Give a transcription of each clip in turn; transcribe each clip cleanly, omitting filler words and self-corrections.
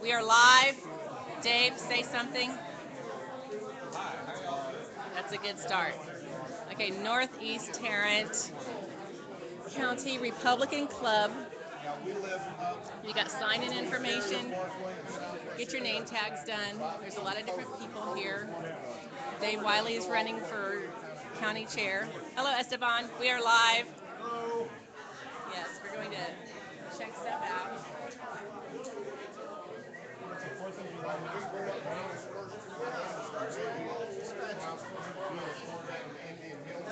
We are live. Dave, say something. That's a good start. Okay, Northeast Tarrant County Republican Club. You got sign-in information. Get your name tags done. There's a lot of different people here. Dave Wiley is running for county chair. Hello, Esteban. We are live. Hello. Yes, we're going to check stuff out.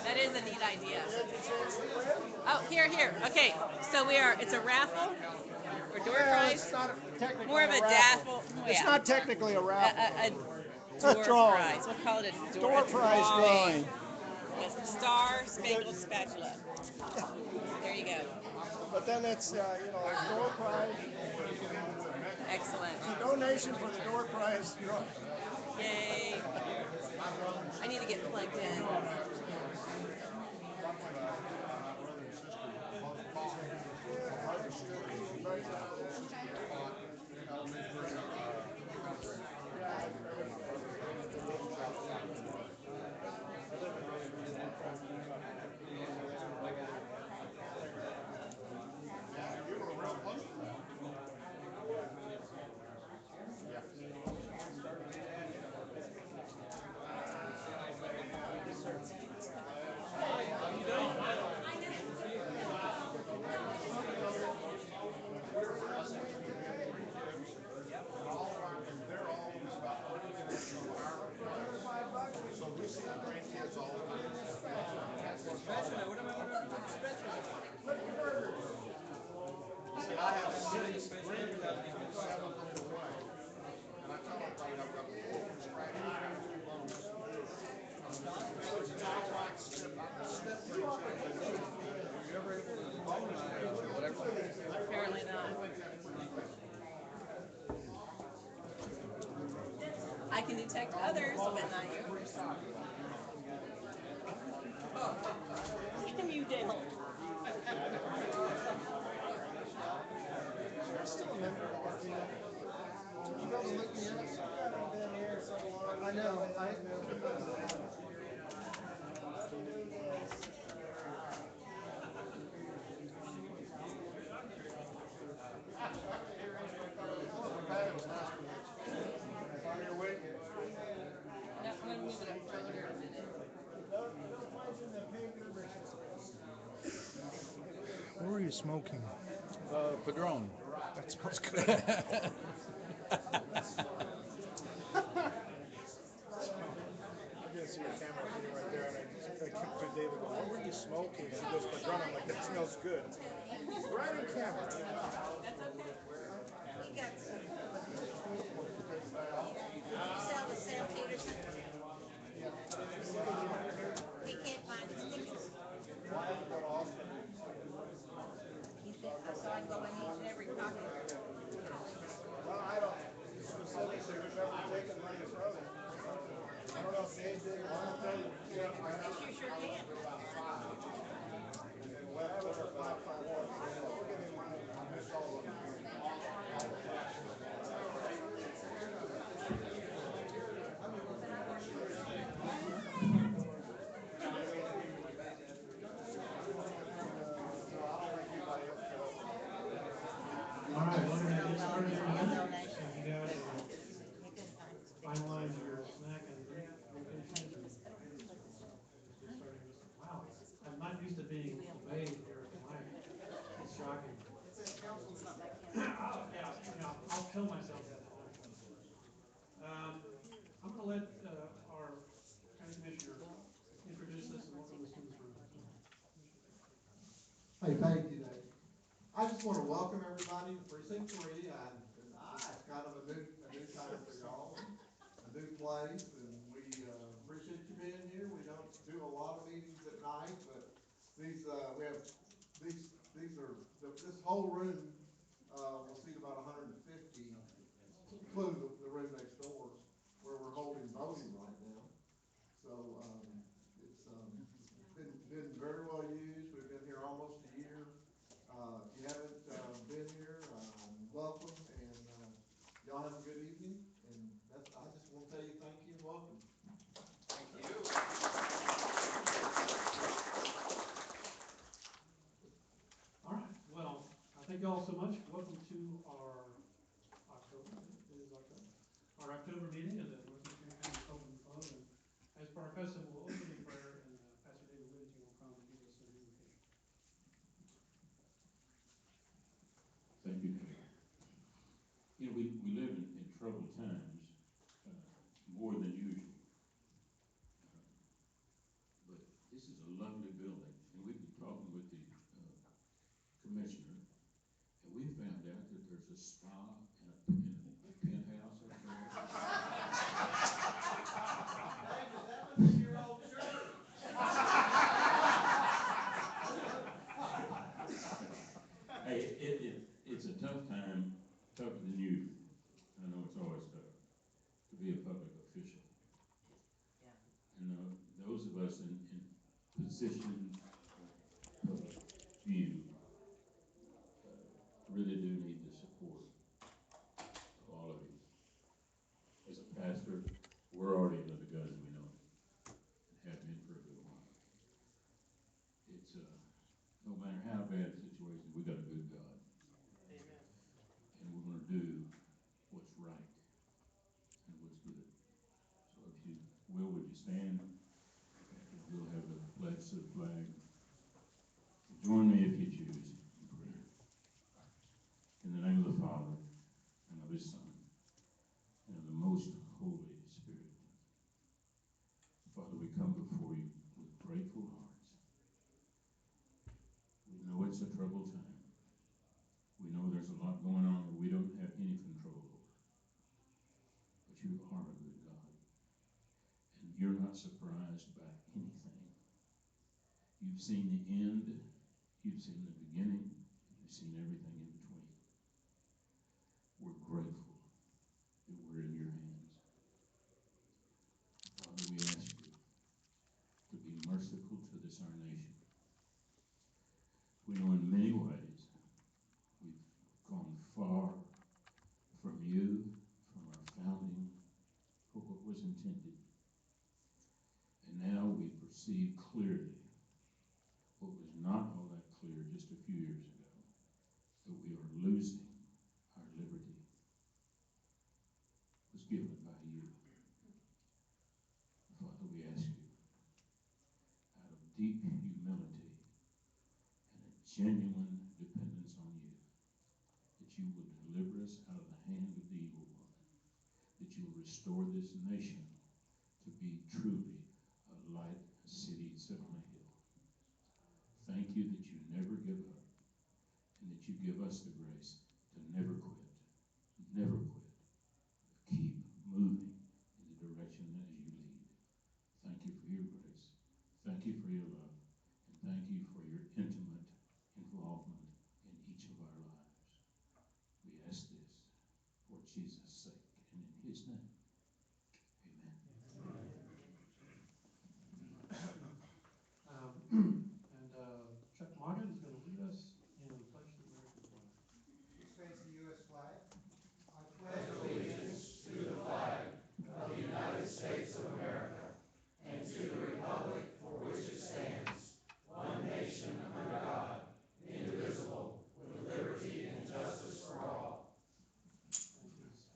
That is a neat idea. Oh, here. Okay, so it's a raffle or door prize? It's not technically More of a raffle. daffle. It's not technically a raffle. A door prize. We'll call it a door prize drawing. A Star Spangled Spatula. There you go. But then it's, a door prize. Excellent. It's a donation for the door prize drawing. Yay. I need to get plugged in. Apparently not. I can detect others, but not yours. Can you, Dale? I know. What were you smoking? Padron. That smells good. I can see your camera right there, and I kept to David, what were you smoking? She goes, Padron. I'm like, that smells good. Right in camera. Sell the Sam Peterson. We can't find the stickers. He said, I saw him go in each and every pocket. Well, I don't specifically remember taking money from him. I don't know if Dave did or something. You sure can. All right, we're going to get started in a minute. If you guys finalize your snack and drink locations. Wow, I'm not used to being obeyed here at the mic. It's shocking. Yeah, I'll tell myself that. I'm going to let our county commissioner introduce us and welcome us to this room. Hey, thank you, Dave. I just want to welcome everybody to Precinct 3, and it's kind of a new time for y'all, a new place, and we appreciate you being here. We don't do a lot of meetings at night, but this whole room will seat about 150, including the room next door, where we're holding voting right now. So it's been very well used. We've been here almost a year. If you haven't been here, welcome, and y'all have a good evening, and that's, I just want to tell you thank you and welcome. Thank you. All right, well, thank you all so much. Welcome to our October, it is October, our October meeting of the Northeast County Open Club. And as per our custom, we'll open in prayer, and Pastor David Whittington will come and give us an invocation. Thank you. You know, we live in troubled times, more than usual. But this is a lovely building, and we've been talking with the commissioner, and we found out that there's a spa and a penthouse up there. Hey, it's a tough time, tougher than usual. I know it's always tough to be a public official. And those of us in positions of public view really do need the support of all of you. As a pastor, we're already under the gun, we know, and have been for a good while. It's no matter how bad the situation, we got a good God. Amen. And we're going to do what's right and what's good. So if you will, would you stand? We'll have the pledge to the flag. Join me if you choose in prayer. In the name of the Father, and of His Son, and of the most Holy Spirit. Father, we come before you with grateful hearts. We know it's a troubled time. We know there's a lot going on that we don't have any control over. But you are a good God. And you're not surprised by anything. You've seen the end, you've seen the beginning, you've seen everything in between. We're grateful that we're in your hands. Father, we ask you to be merciful to this, our nation. We know in many ways we've gone far from you, from our founding, for what was intended. And now we perceive clearly what was not all that clear just a few years ago, that we are losing our liberty. It was given by you. Father, we ask you, out of deep humility and a genuine dependence on you, that you will deliver us out of the hand of the evil one, that you will restore this nation to be truly a light city set on a hill. Thank you that you never give up, and that you give us the grace to never quit, never quit, but keep moving in the direction that you lead. Thank you for your grace. Thank you for your love. And thank you for your intimate involvement in each of our lives. We ask this for Jesus' sake and in his name. Amen. Chuck Morgan is going to lead us in the Pledge of the American Flag. Please face the U.S. flag. I pledge allegiance to the flag of the United States of America and to the republic for which it stands, one nation under God, indivisible, with liberty and justice for all.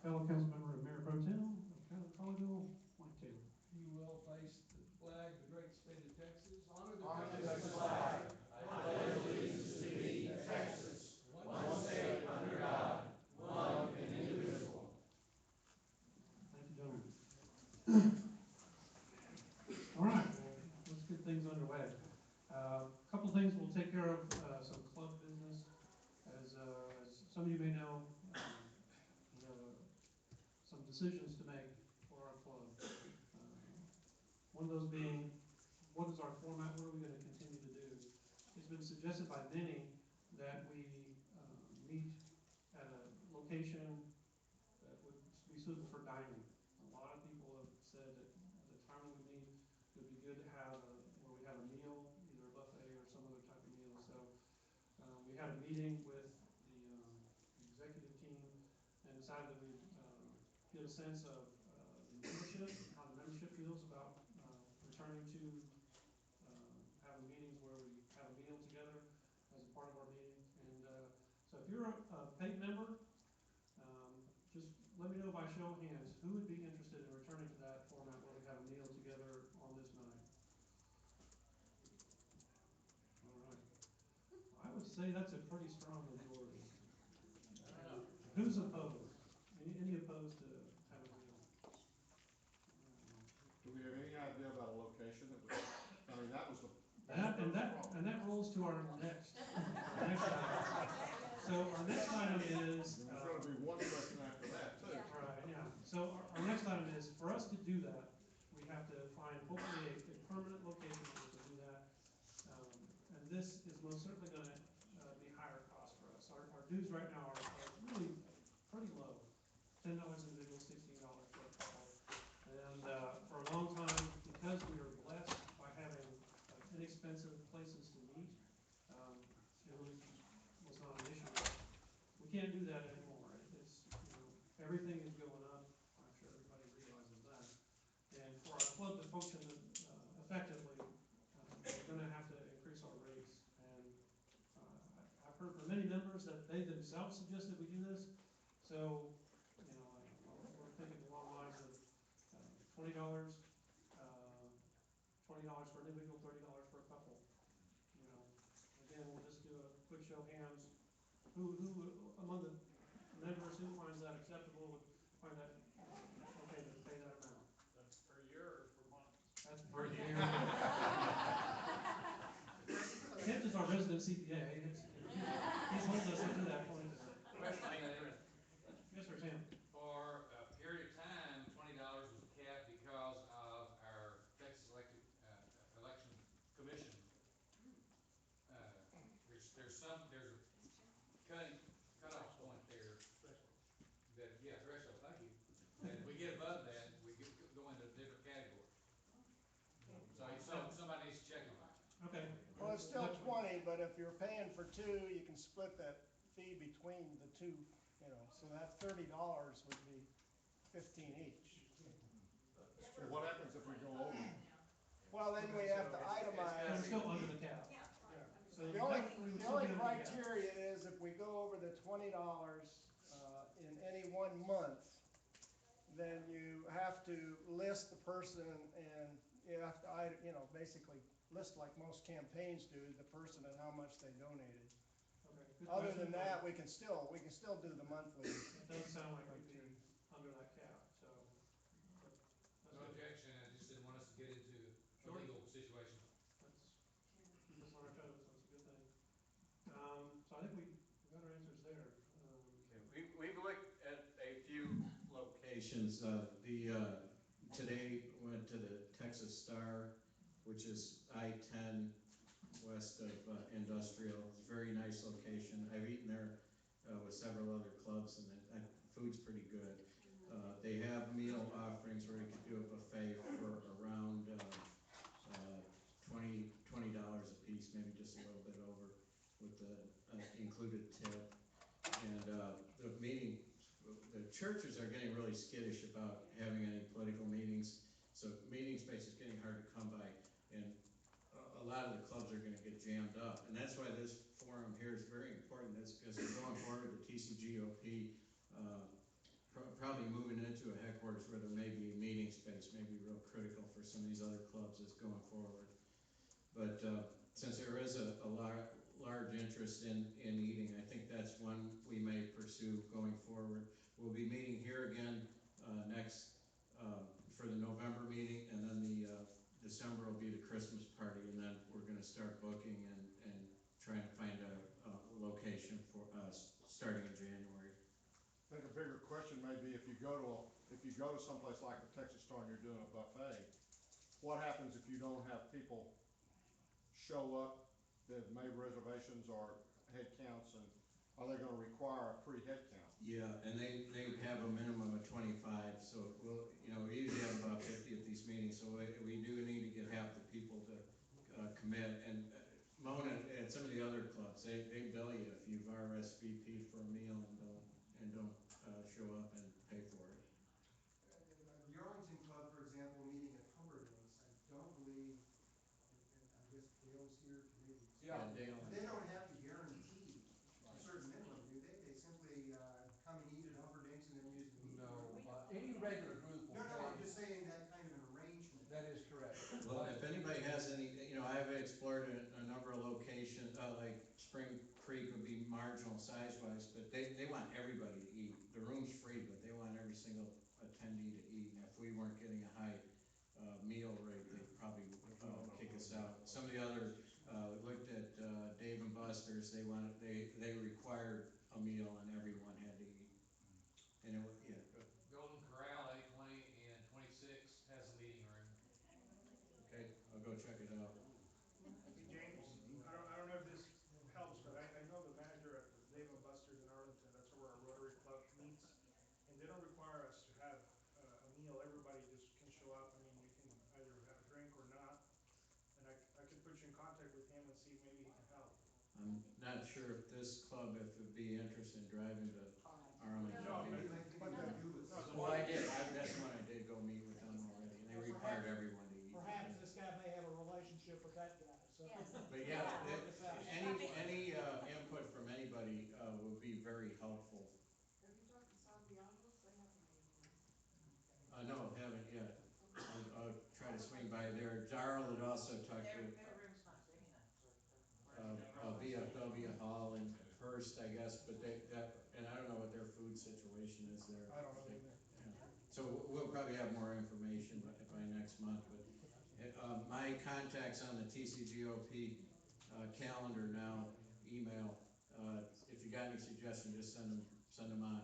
Fellow council member and Mayor Pro Tem of Colleyville, Mike Taylor. You will face the flag of the great state of Texas. Honor the flag. I pledge allegiance to thee, Texas, one state under God, one and indivisible. Thank you, gentlemen. All right, well, let's get things underway. A couple things we'll take care of, some club business. As some of you may know, we have some decisions to make for our club. One of those being, what is our format? What are we going to continue to do? It's been suggested by many that we meet at a location that would be suitable for dining. A lot of people have said that the time we meet, it would be good to have where we have a meal, either a buffet or some other type of meal. So we had a meeting with the executive team and decided that we get a sense of the membership, how the membership feels about returning to having meetings where we have a meal together as a part of our meeting. And so if you're a paid member, just let me know by show of hands, who would be interested in returning to that format where we have a meal together on this night? All right. I would say that's a pretty strong majority. Who's opposed? Any opposed to having a meal? Do we have any idea about a location that was, I mean, that was the. And that rolls to our next item. So our next item is. There's going to be one question after that too. Right, yeah. So our next item is, for us to do that, we have to find hopefully a permanent location to do that. And this is most certainly going to be higher cost for us. Our dues right now are really pretty low. $10 individual, $16 for a couple. And for a long time, because we are blessed by having inexpensive places to meet, it really was not an issue. We can't do that anymore. It's, everything is going up. I'm sure everybody realizes that. And for our club to function effectively, we're going to have to increase our rates. And I've heard from many members that they themselves suggested we do this. So, we're thinking along the lines of $20, $20 for an individual, $30 for a couple. Again, we'll just do a quick show of hands. Who among the members who finds that acceptable would find that okay to pay that amount? That's per year or per month? That's per year. Kent is our resident CPA. He's holding us up to that point. Yes, sir, Sam. For a period of time, $20 was capped because of our Texas Election Commission. There's a cutoff point there. That threshold. Thank you. And if we get above that, we go into a different category. So somebody needs to check on that. Okay. Well, it's still 20, but if you're paying for two, you can split that fee between the two, so that $30 would be 15 each. So what happens if we go over? Well, then we have to We're itemize. still under the cap. So The only criteria is if we go over the $20 in any 1 month, then you have to list the person and you have to, basically list like most campaigns do, the person and how much they donated. Okay. Good Other question. than that, we can still do the monthly. It doesn't sound like we'd be under that cap, so. No objection. I just didn't want us to get into a legal situation. Let's keep us on our toes. That's a good thing. So I think we got our answers there. We've looked at a few locations. Today went to the Texas Star, which is I-10 west of Industrial. It's a very nice location. I've eaten there with several other clubs, and the food's pretty good. They have meal offerings where you can do a buffet for around $20 a piece, maybe just a little bit over, with the included tip. And the churches are getting really skittish about having any political meetings, so meeting space is getting hard to come by, and a lot of the clubs are going to get jammed up. And that's why this forum here is very important. That's because going forward, the TCGOP probably moving into a headquarters where there may be meeting space may be real critical for some of these other clubs that's going forward. But since there is a large interest in eating, I think that's one we may pursue going forward. We'll be meeting here again next for the November meeting, and then the December will be the Christmas party, and then we're going to start booking and trying to find a location for us starting in January. I think a bigger question may be if you go to someplace like the Texas Star and you're doing a buffet, what happens if you don't have people show up that have made reservations or head counts, and are they going to require a pre-head count? Yeah, and they have a minimum of 25, so we usually have about 50 at these meetings, so we do need to get half the people to commit. And Mona, at some of the other clubs, they bill you if you've RSVP'd for a meal and don't show up and pay for it. Yeah, Dale. They don't have to guarantee a certain minimum, do they? They simply, come and eat at Humperdinck's and then use the meeting No, room? any regular group will No, no, I'm pay. just saying that kind of an arrangement. That is correct. Well, if anybody has any, I've explored a number of locations, like Spring Creek would be marginal size-wise, but they want everybody to eat. The room's free, but they want every single attendee to eat, and if we weren't getting a high, meal rate, they'd probably, kick us out. Some of the other, looked at, Dave and Buster's, they required a meal and everyone had to eat. And it was, yeah, Golden Corral, 820 and 26 has a meeting room. okay, I'll go check it out. Hey, James, I don't know if this helps, but I know the manager at the Dave and Buster's in Arlington. That's where our Rotary Club meets. And they don't require us to have a meal. Everybody just can show up. I mean, you can either have a drink or not. And I could put you in contact with him and see if maybe he can help. I'm not sure if this club, if it'd be interested in driving to Arlington. No, Maybe like they can do with. Well, I did, that's when I did go meet with them already, and they required everyone to eat. Perhaps this guy may have a relationship with that guy, so. Yes. But yeah, any input from anybody, would be very helpful. Have you talked to Savianos? They have a meeting. No, haven't yet. I'll try to swing by there. Darrell had also talked to, Their room's not big enough. VFW Hall in Hearst, I guess, but and I don't know what their food situation is there. I don't know either. Yeah. So we'll probably have more information by next month, but, my contacts on the TCGOP, calendar now, email, if you got any suggestions, just send them on.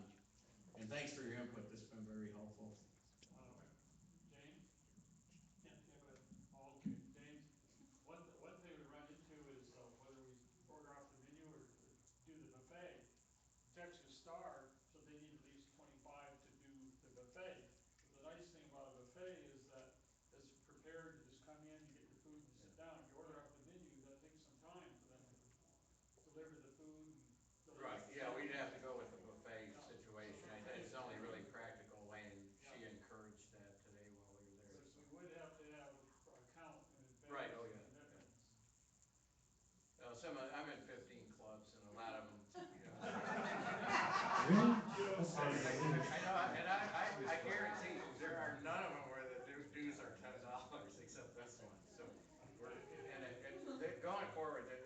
And thanks for your input, this has been very helpful. James? Yeah, but, okay, James, one thing we run into is whether we order off the menu or do the buffet. Texas Star, so they need at least 25 to do the buffet. But the nice thing about a buffet is that it's prepared, you just come in, you get your food and sit down. If you order off the menu, that takes some time for them to deliver the food and Right, yeah, we'd have to go with the buffet situation. It's the only really practical way, and she encouraged that today while we were there. So we would have to have a count in advance. Right, oh yeah. I'm in 15 clubs, and a lot of them, Really? I know, and I guarantee you, there are none of them where the dues are $10, except this one. So, going forward, this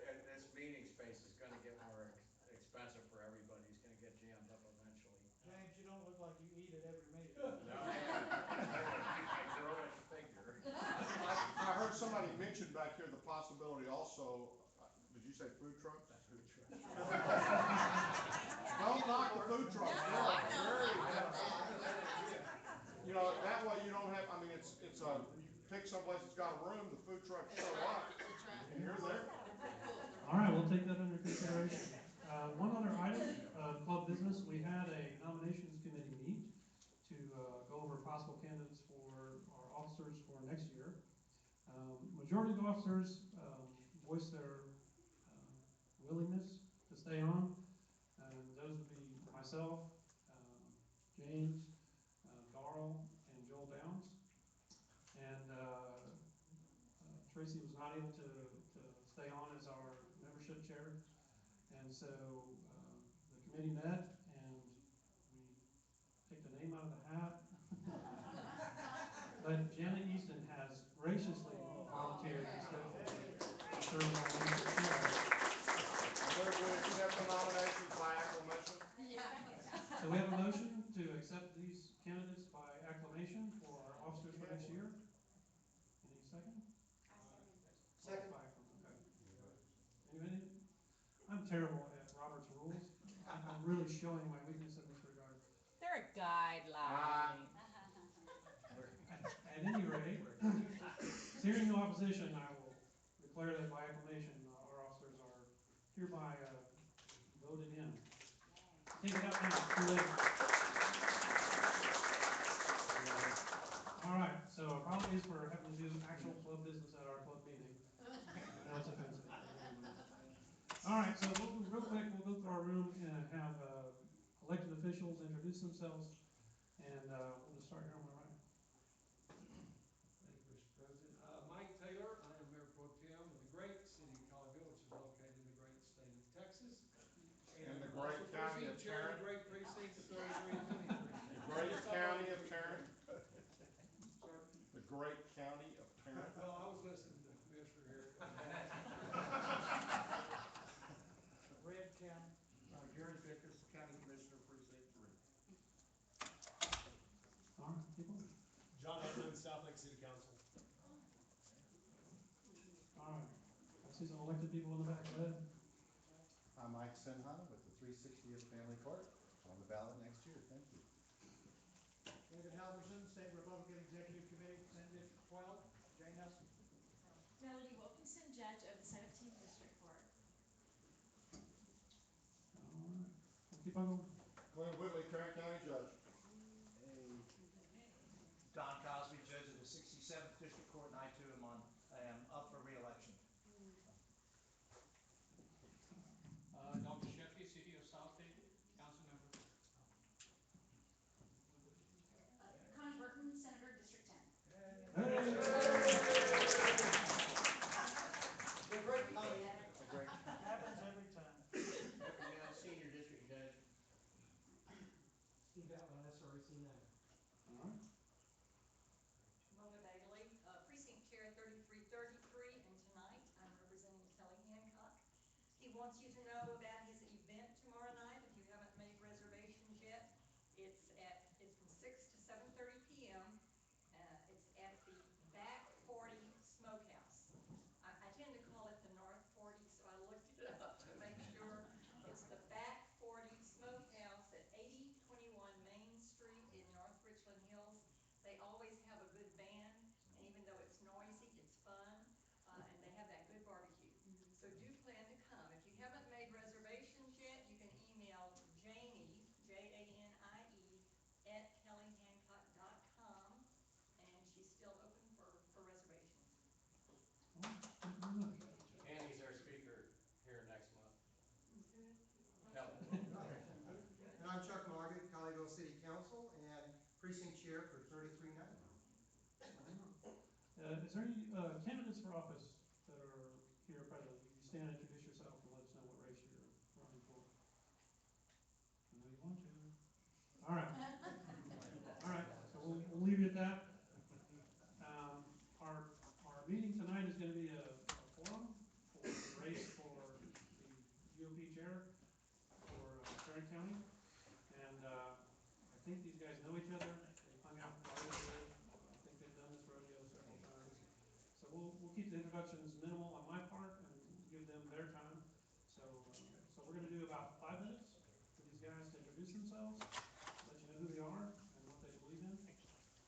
meeting space is going to get more expensive for everybody. It's going to get jammed up eventually. James, you don't look like you eat at every meeting. No, I grow a figure. I heard somebody mention back here the possibility also, did you say food trucks? Food truck. Don't knock the food trucks. You know, that way you don't have, I mean, it's you pick someplace that's got a room, the food trucks show up, and you're there. All right, we'll take that under consideration. One other item, club business, we had a nominations committee meet to go over possible candidates for our officers for next year. Majority of the officers voiced their willingness to stay on, and those would be myself, James, Darrell, and Joel Downs. And Tracy was not able to stay on as our membership chair, and so the committee met and we picked a name out of the hat. But Janet Easton has graciously volunteered to serve on the membership chair. We accept the nominations by acclamation. So we have a motion to accept these candidates by acclamation for our officers for next year. Any second? Second. Okay. Anybody? I'm terrible at Robert's rules. I'm really showing my weakness in this regard. They're a guideline. At any rate, hearing no opposition, I will declare that by acclamation, our officers are hereby voted in. Take it out now, too late. All right, so apologies for having to do actual club business at our club meeting. I know it's offensive. All right, so real quick, we'll go through our room and have elected officials introduce themselves, and we'll just start here on my right. Thank you, Mr. President. Mike Taylor, I am Mayor Pro Tem of the great city of Colleyville, which is located chair of the great precinct of 33 and 23. The great county of Tarrant. Sir? The great county of Tarrant. Well, I was listening to the commissioner here. Red County, Gary Vickers, County Commissioner, Precinct 3. All right, keep on. John Edmund, South Lake City Council. All right. I see some elected people in the back. Go ahead. I'm Mike Sinha with the 360th Family Court, on the ballot next year. Thank you. David Halverson, State Republican Executive Committee, Senate District 12. Jane Huston. Melody Wilkinson, Judge of the 17th District Court. All right. We'll keep on going. Glenn Whitley, Tarrant County Judge. Don Cosby, Judge of the 67th District Court, and I too am up for re-election. Dr. Shefty, City of South Haven, council member. Connie Burton, Senator, District 10. Hey. You're great, Connie. Happens every time. Senior District Judge. Steve Outlaw, SRC 9. All right. Mona Bailey, Precinct Chair 3333, and tonight I'm representing Kelly Hancock. He wants you to know about his event tomorrow night. If you haven't made reservations yet, it's from 6 to 7:30 p.m. It's at the Back 40 Smokehouse. I tend to call it the North 40, so I looked it up to make sure. It's the Back 40 Smokehouse at 8021 Main Street in North Richland Hills. They always have a good band, and even though it's noisy, it's fun, and they have that good barbecue. So do plan to come. If you haven't made reservations yet, you can email Janie, Janie, @kellyhancock.com, and she's still open for reservations. All right. Thank you very much. And he's our speaker here next month. Kelly. And I'm Chuck Margaret, Colleyville City Council, and Precinct Chair for 3390. Is there any candidates for office that are here present? You stand and introduce yourself and let us know what race you're running for. I know you want to. All right. All right. So we'll leave it at that. Our meeting tonight is going to be a forum for the race for the GOP chair for Tarrant County. And I think these guys know each other. They hung out quite a bit. I think they've done this rodeo several times. So we'll keep the introductions minimal on my part and give them their time. So we're going to do about 5 minutes for these guys to introduce themselves, let you know who they are and what they believe in.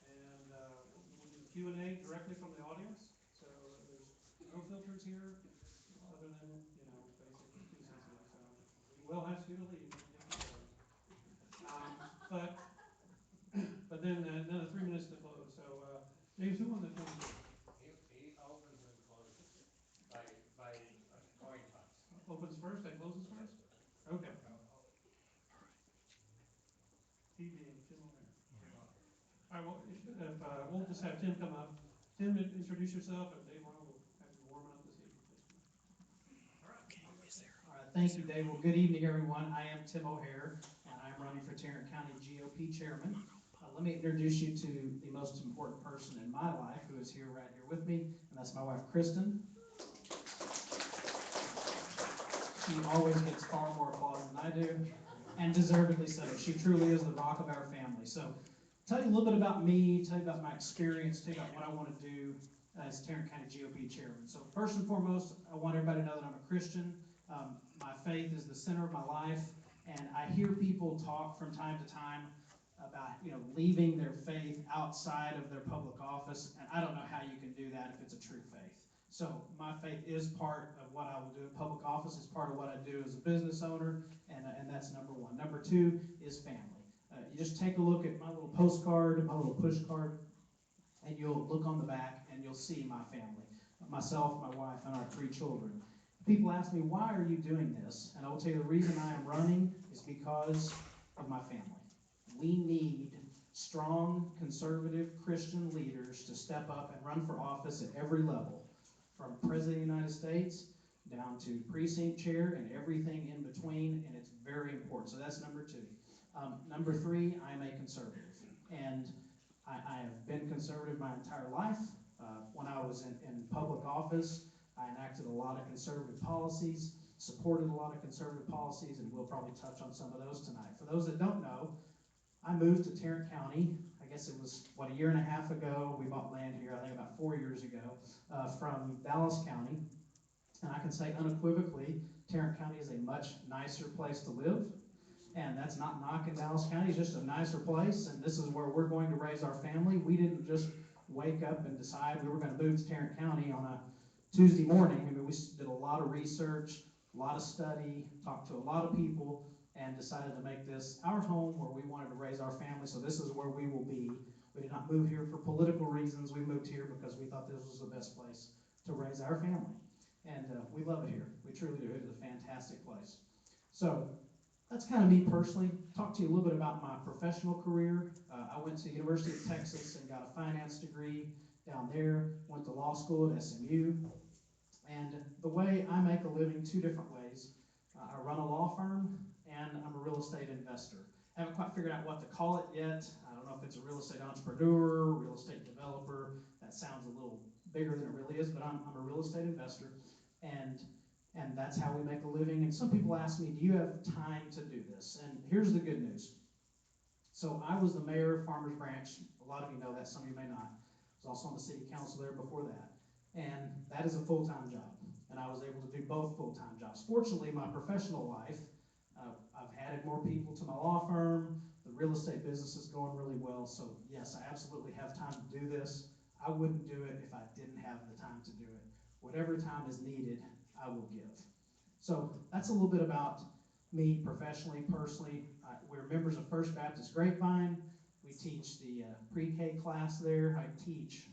And we'll do Q&A directly from the audience. So there's no filters here other than, basic decency. So we will ask you to leave. But then another 3 minutes to close. So James, who won the 20? He opens and closes by coin toss. Opens first and closes first? Okay. He being Tim O'Hare. All right, well, if, we'll just have Tim come up. Tim, introduce yourself, and Dave Ron will have you warming up this evening. All right, thank you, Dave. Well, good evening, everyone. I am Tim O'Hare, and I'm running for Tarrant County GOP Chairman. Let me introduce you to the most important person in my life, who is here right here with me, and that's my wife, Kristen. She always gets far more applause than I do, and deservedly so. She truly is the rock of our family. So, tell you a little bit about me, tell you about my experience, tell you about what I want to do as Tarrant County GOP Chairman. So, first and foremost, I want everybody to know that I'm a Christian. My faith is the center of my life, and I hear people talk from time to time about leaving their faith outside of their public office, and I don't know how you can do that if it's a true faith. So my faith is part of what I will do in public office. It's part of what I do as a business owner, and that's number one. Number two is family. You just take a look at my little postcard, my little push card, and you'll look on the back and you'll see my family. Myself, my wife, and our 3 children. People ask me, why are you doing this? And I will tell you the reason I am running is because of my family. We need strong, conservative Christian leaders to step up and run for office at every level, from President of the United States down to precinct chair and everything in between, and it's very important. So that's number 2. Number 3, I'm a conservative, and I have been conservative my entire life. When I was in public office, I enacted a lot of conservative policies, supported a lot of conservative policies, and we'll probably touch on some of those tonight. For those that don't know, I moved to Tarrant County. I guess it was, what, a year and a half ago. We bought land here, I think about 4 years ago, from Dallas County. And I can say unequivocally, Tarrant County is a much nicer place to live. And that's not knocking Dallas County, it's just a nicer place. And this is where we're going to raise our family. We didn't just wake up and decide we were going to move to Tarrant County on a Tuesday morning. I mean, we did a lot of research, a lot of study, talked to a lot of people, and decided to make this our home where we wanted to raise our family. So this is where we will be. We did not move here for political reasons. We moved here because we thought this was the best place to raise our family. And we love it here. We truly do. It is a fantastic place. So that's kind of me personally. Talk to you a little bit about my professional career. I went to the University of Texas and got a finance degree down there. Went to law school at SMU. And the way I make a living, 2 different ways. I run a law firm, and I'm a real estate investor. I haven't quite figured out what to call it yet. I don't know if it's a real estate entrepreneur, real estate developer. That sounds a little bigger than it really is, but I'm a real estate investor, and that's how we make a living. And some people ask me, do you have time to do this? And here's the good news. So I was the mayor of Farmers Branch. A lot of you know that, some of you may not. I was also on the city council there before that. And that is a full-time job. And I was able to do both full-time jobs. Fortunately, my professional life, I've added more people to my law firm. The real estate business is going really well. So yes, I absolutely have time to do this. I wouldn't do it if I didn't have the time to do it. Whatever time is needed, I will give. So that's a little bit about me professionally, personally. We're members of First Baptist Grapevine. We teach the pre-K class there. I teach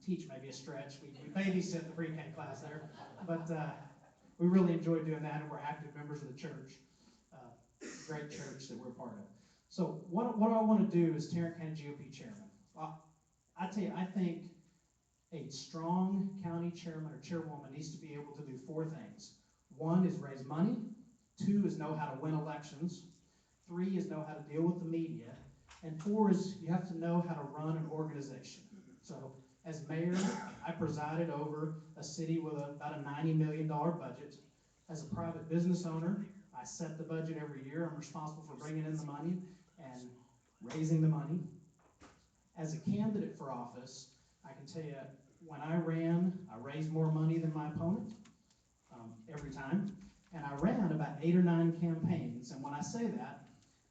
maybe a stretch. We babysit the pre-K class there. But we really enjoy doing that, and we're active members of the church. Great church that we're part of. So what I want to do as Tarrant County GOP chairman, well, I tell you, I think a strong county chairman or chairwoman needs to be able to do 4 things. 1 is raise money. 2 is know how to win elections. 3 is know how to deal with the media. And 4 is you have to know how to run an organization. So as mayor, I presided over a city with about a $90 million budget. As a private business owner, I set the budget every year. I'm responsible for bringing in the money and raising the money. As a candidate for office, I can tell you, when I ran, I raised more money than my opponent every time. And I ran about 8 or 9 campaigns. And when I say that,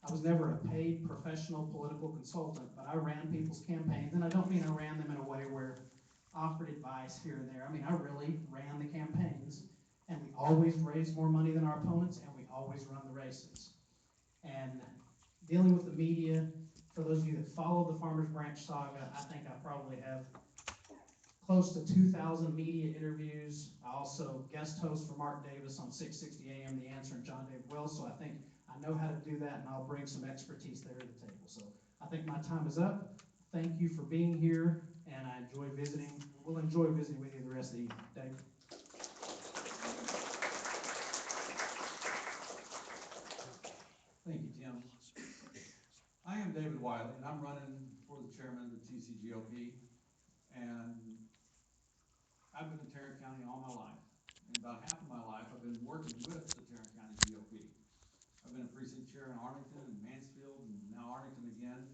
I was never a paid professional political consultant, but I ran people's campaigns. And I don't mean I ran them in a way where I offered advice here and there. I mean, I really ran the campaigns. And we always raised more money than our opponents, and we always run the races. And dealing with the media, for those of you that follow the Farmers Branch saga, I think I probably have close to 2,000 media interviews. I also guest host for Mark Davis on 660 AM, The Answer, and John David Wells, so I think I know how to do that, and I'll bring some expertise there to the table. So I think my time is up. Thank you for being here, and I enjoy visiting. We'll enjoy visiting with you the rest of the evening. Dave? Thank you, Tim. I am David Wiley, and I'm running for the chairman of the TCGOP. And I've been in Tarrant County all my life. And about half of my life, I've been working with the Tarrant County GOP. I've been a precinct chair in Arlington and Mansfield, and now Arlington again,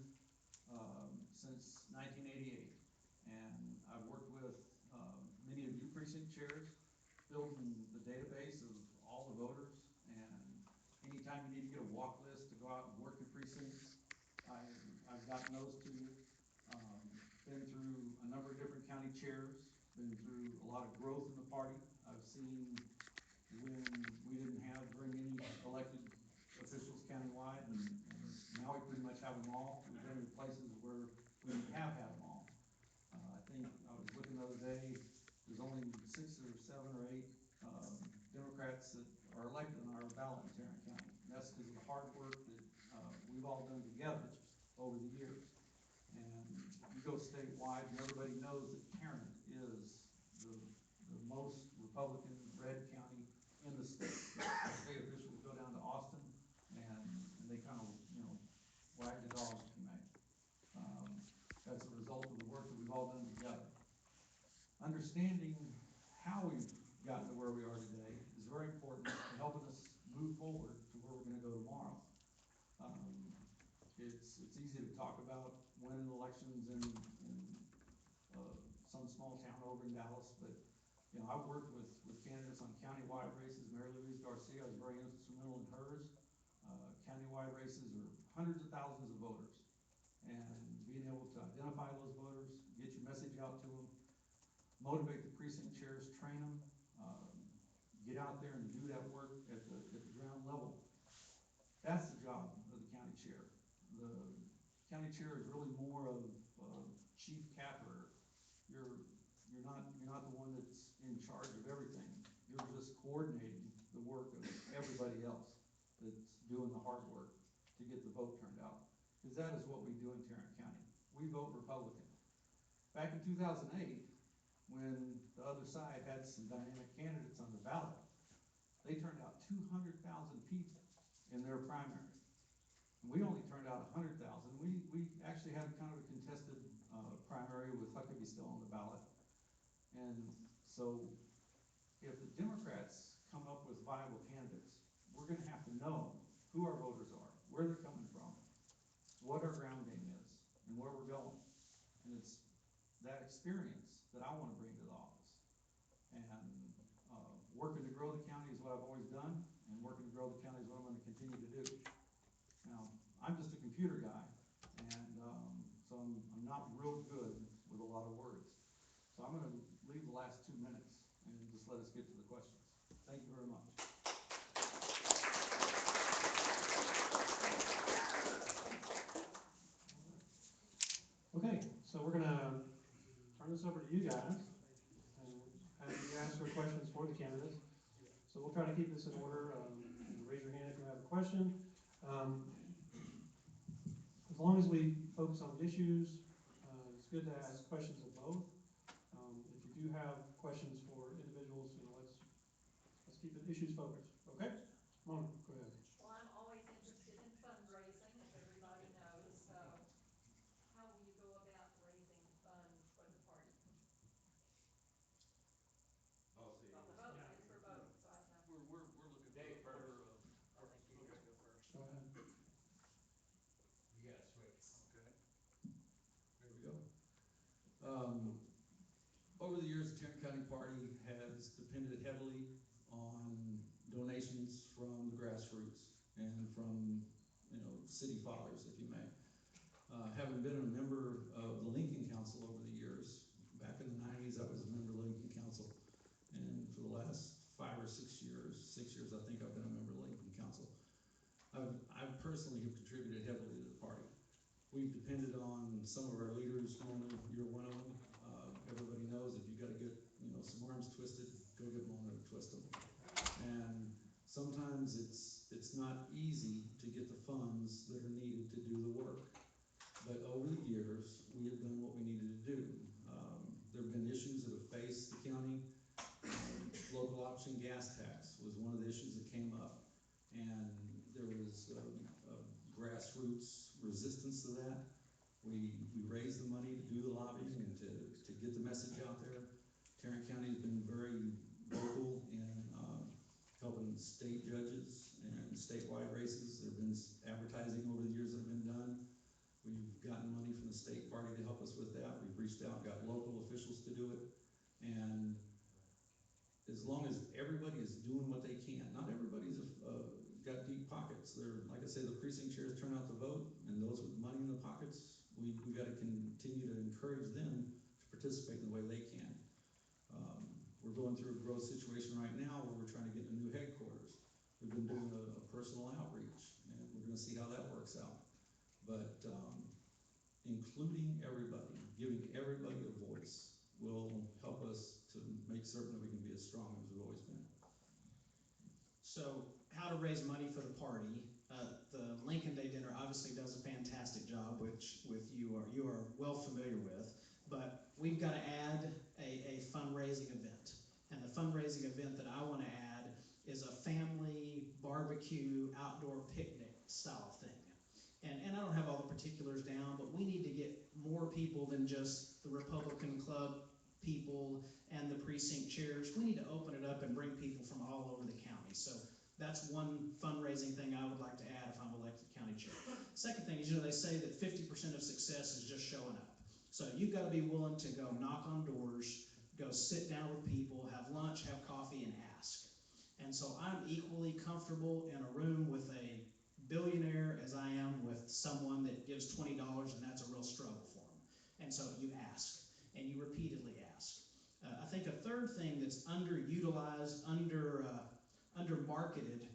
since 1988. And I've worked with many of you precinct chairs, building the database of all the voters. And anytime you need to get a walk list to go out and work your precincts, I've gotten those to you. Been through a number of different county chairs, been through a lot of growth in the party. I've seen when we didn't have very many elected officials countywide, and now we pretty much have them all. We've been in places where we have had them all. I think I was looking the other day, there's only 6 or 7 or 8 Democrats that are elected on our ballot in Tarrant County. And that's because of the hard work that we've all done together over the years. And you go statewide, and everybody knows that Tarrant is the most Republican red county all done together. Understanding how we've gotten to where we are today is very important in helping us move forward to where we're gonna go tomorrow. It's easy to talk about winning elections in some small town over in Dallas, but you know, I've worked with candidates on county-wide races. Mary Louise Garcia was very instrumental in hers. County-wide races are hundreds of thousands of voters, and being able to identify those voters, get your message out to them, motivate the precinct chairs, train them, get out there and do that work at the ground level. That's the job of the county chair. The county chair is really more of chief capper. You're not the one that's in charge of everything. You're just coordinating the work of everybody else that's doing the hard work to get the vote turned out. Because that is what we do in Tarrant County. We vote Republican. Back in 2008, when the other side had some dynamic candidates on the ballot, they turned out 200,000 people in their primary. And we only turned out 100,000. We actually had kind of a contested primary with Huckabee still on the ballot. And so if the Democrats come up with viable candidates, we're gonna have to know who our voters are, where they're coming from, what our ground game is, and where we're going. And it's that experience that I wanna bring to the office. And working to grow the county is what I've always done, and working to grow the county is what I'm gonna continue to do. Now, I'm just a computer guy, and so I'm not real good with a lot of words. So I'm gonna leave the last 2 minutes and just let us get to the questions. Thank you very much. Okay, so we're gonna turn this over to you guys and have you answer questions for the candidates. So we'll try to keep this in order. Raise your hand if you have a question. As long as we focus on issues, it's good to ask questions of both. If you do have questions for individuals, you know, let's keep it issues focused. Okay? Mona, go ahead. Well, I'm always interested in fundraising, as everybody knows, so how will you go about raising funds for the party? I'll see. Well, the vote is for both, so I know. We're looking Dave for, Okay, go ahead. you gotta switch. Okay. There we go. Over the years, the Tarrant County Party has depended heavily on donations from the grassroots and from, you know, city fathers, if you may. Having been a member of the Lincoln Council over the years, back in the 90s, I was a member of the Lincoln Council. And for the last 5 or 6 years, 6 years, I think I've been a member of the Lincoln Council. I personally have contributed heavily to the party. We've depended on some of our leaders. Mona, you're one of them. Everybody knows if you've got to get, you know, some arms twisted, go get Mona to twist them. And sometimes it's not easy to get the funds that are needed to do the work. But over the years, we have done what we needed to do. There have been issues that have faced the county. Local option gas tax was one of the issues that came up. And there was grassroots resistance to that. We raised the money to do the lobbying and to get the message out there. Tarrant County has been very vocal in helping state judges and statewide races. There have been advertising over the years that have been done. We've gotten money from the state party to help us with that. We've reached out, got local officials to do it. And as long as everybody is doing what they can, not everybody's got deep pockets. They're, like I say, the precinct chairs turn out to vote, and those with money in the pockets, we got to continue to encourage them to participate in the way they can. We're going through a growth situation right now where we're trying to get a new headquarters. We've been doing a personal outreach, and we're going to see how that works out. But including everybody, giving everybody a voice will help us to make certain that we can be as strong as we've always been. So, how to raise money for the party. The Lincoln Day dinner obviously does a fantastic job, which you are well familiar with. But we've got to add a fundraising event. And the fundraising event that I want to add is a family barbecue outdoor picnic style thing. And I don't have all the particulars down, but we need to get more people than just the Republican Club people and the precinct chairs. We need to open it up and bring people from all over the county. So that's one fundraising thing I would like to add if I'm elected county chair. Second thing is, they say that 50% of success is just showing up. So you've got to be willing to go knock on doors, go sit down with people, have lunch, have coffee, and ask. And so I'm equally comfortable in a room with a billionaire as I am with someone that gives $20 and that's a real struggle for them. And so you ask, and you repeatedly ask. I think a third thing that's underutilized, under-marketed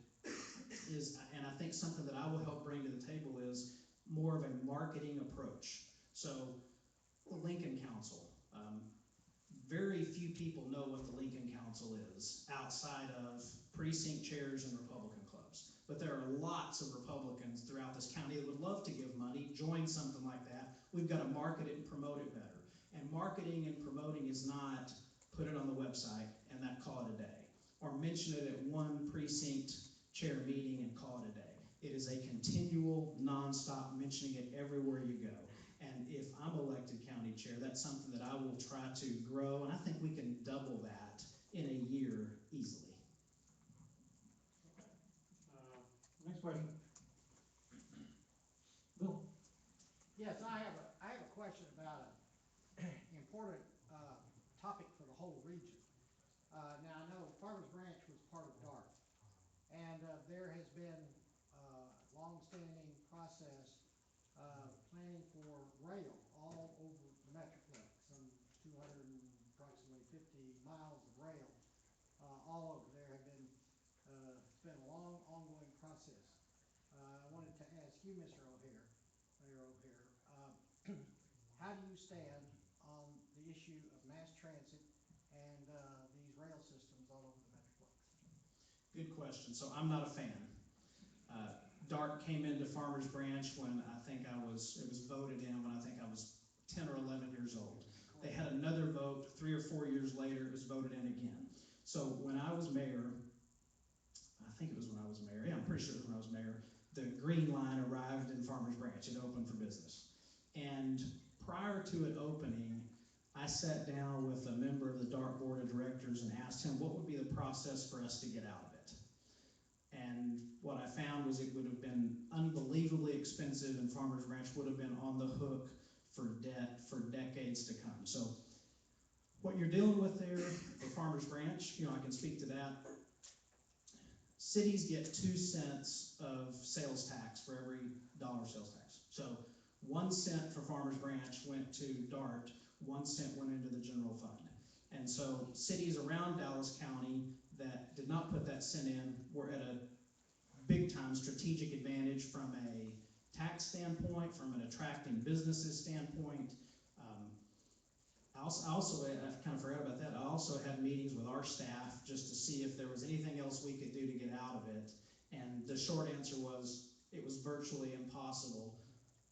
is, and I think something that I will help bring to the table is more of a marketing approach. So the Lincoln Council, very few people know what the Lincoln Council is outside of precinct chairs and Republican clubs. But there are lots of Republicans throughout this county that would love to give money, join something like that. We've got to market it and promote it better. And marketing and promoting is not put it on the website and that call it a day, or mention it at one precinct chair meeting and call it a day. It is a continual, nonstop mentioning it everywhere you go. And if I'm elected county chair, that's something that I will try to grow, and I think we can double that in a year easily. Next question. Bill. Yes, I have a question about an important topic for the whole region. Now I know Farmers Branch was part of DART, and there has been a long-standing process planning for rail all over the Metroplex, some 200 and approximately 50 miles of rail all over. There have been, it's been a long, ongoing process. I wanted to ask you, Mr. O'Hare, how do you stand on the issue of mass transit and these rail systems all over the Metroplex? Good question. So I'm not a fan. DART came into Farmers Branch when it was voted in when I think I was 10 or 11 years old. They had another vote 3 or 4 years later, it was voted in again. So when I was mayor, I think it was when I was mayor, yeah, I'm pretty sure it was when I was mayor, the Green Line arrived in Farmers Branch. It opened for business. And prior to it opening, I sat down with a member of the DART Board of Directors and asked him what would be the process for us to get out of it. And what I found was it would have been unbelievably expensive, and Farmers Branch would have been on the hook for debt for decades to come. So what you're dealing with there for Farmers Branch, I can speak to that. Cities get 2 cents of sales tax for every dollar sales tax. So 1 cent for Farmers Branch went to DART, 1 cent went into the general fund. And so cities around Dallas County that did not put that cent in were at a big time strategic advantage from a tax standpoint, from an attracting businesses standpoint. I kind of forgot about that. I also had meetings with our staff just to see if there was anything else we could do to get out of it. And the short answer was it was virtually impossible.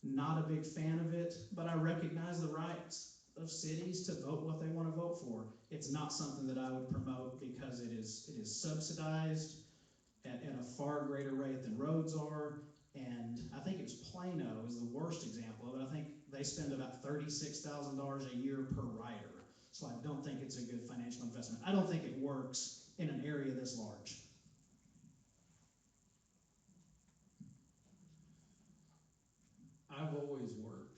Not a big fan of it, but I recognize the rights of cities to vote what they want to vote for. It's not something that I would promote because it is subsidized at a far greater rate than roads are. And I think it's Plano is the worst example of it. I think they spend about $36,000 a year per rider. So I don't think it's a good financial investment. I don't think it works in an area this large. I've always worked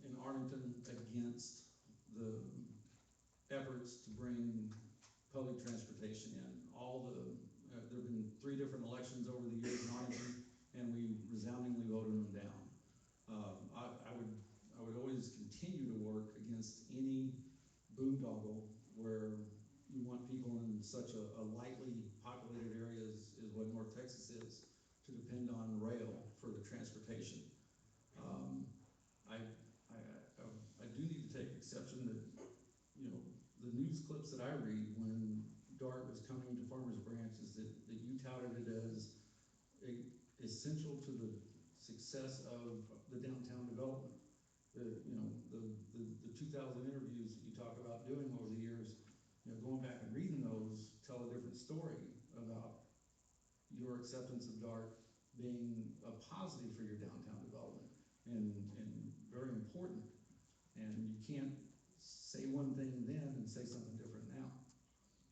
in Arlington against the efforts to bring public transportation in. There have been 3 different elections over the years in Arlington, and we resoundingly voted them down. I would always continue to work against any boondoggle where you want people in such a lightly populated area as what North Texas is to depend on rail for the transportation. I do need to take exception that, the news clips that I read when DART was coming to Farmers Branch is that you touted it as essential to the success of the downtown development. The 2,000 interviews that you talk about doing over the years, going back and reading those tell a different story about your acceptance of DART being a positive for your downtown development and very important. And you can't say one thing then and say something different now.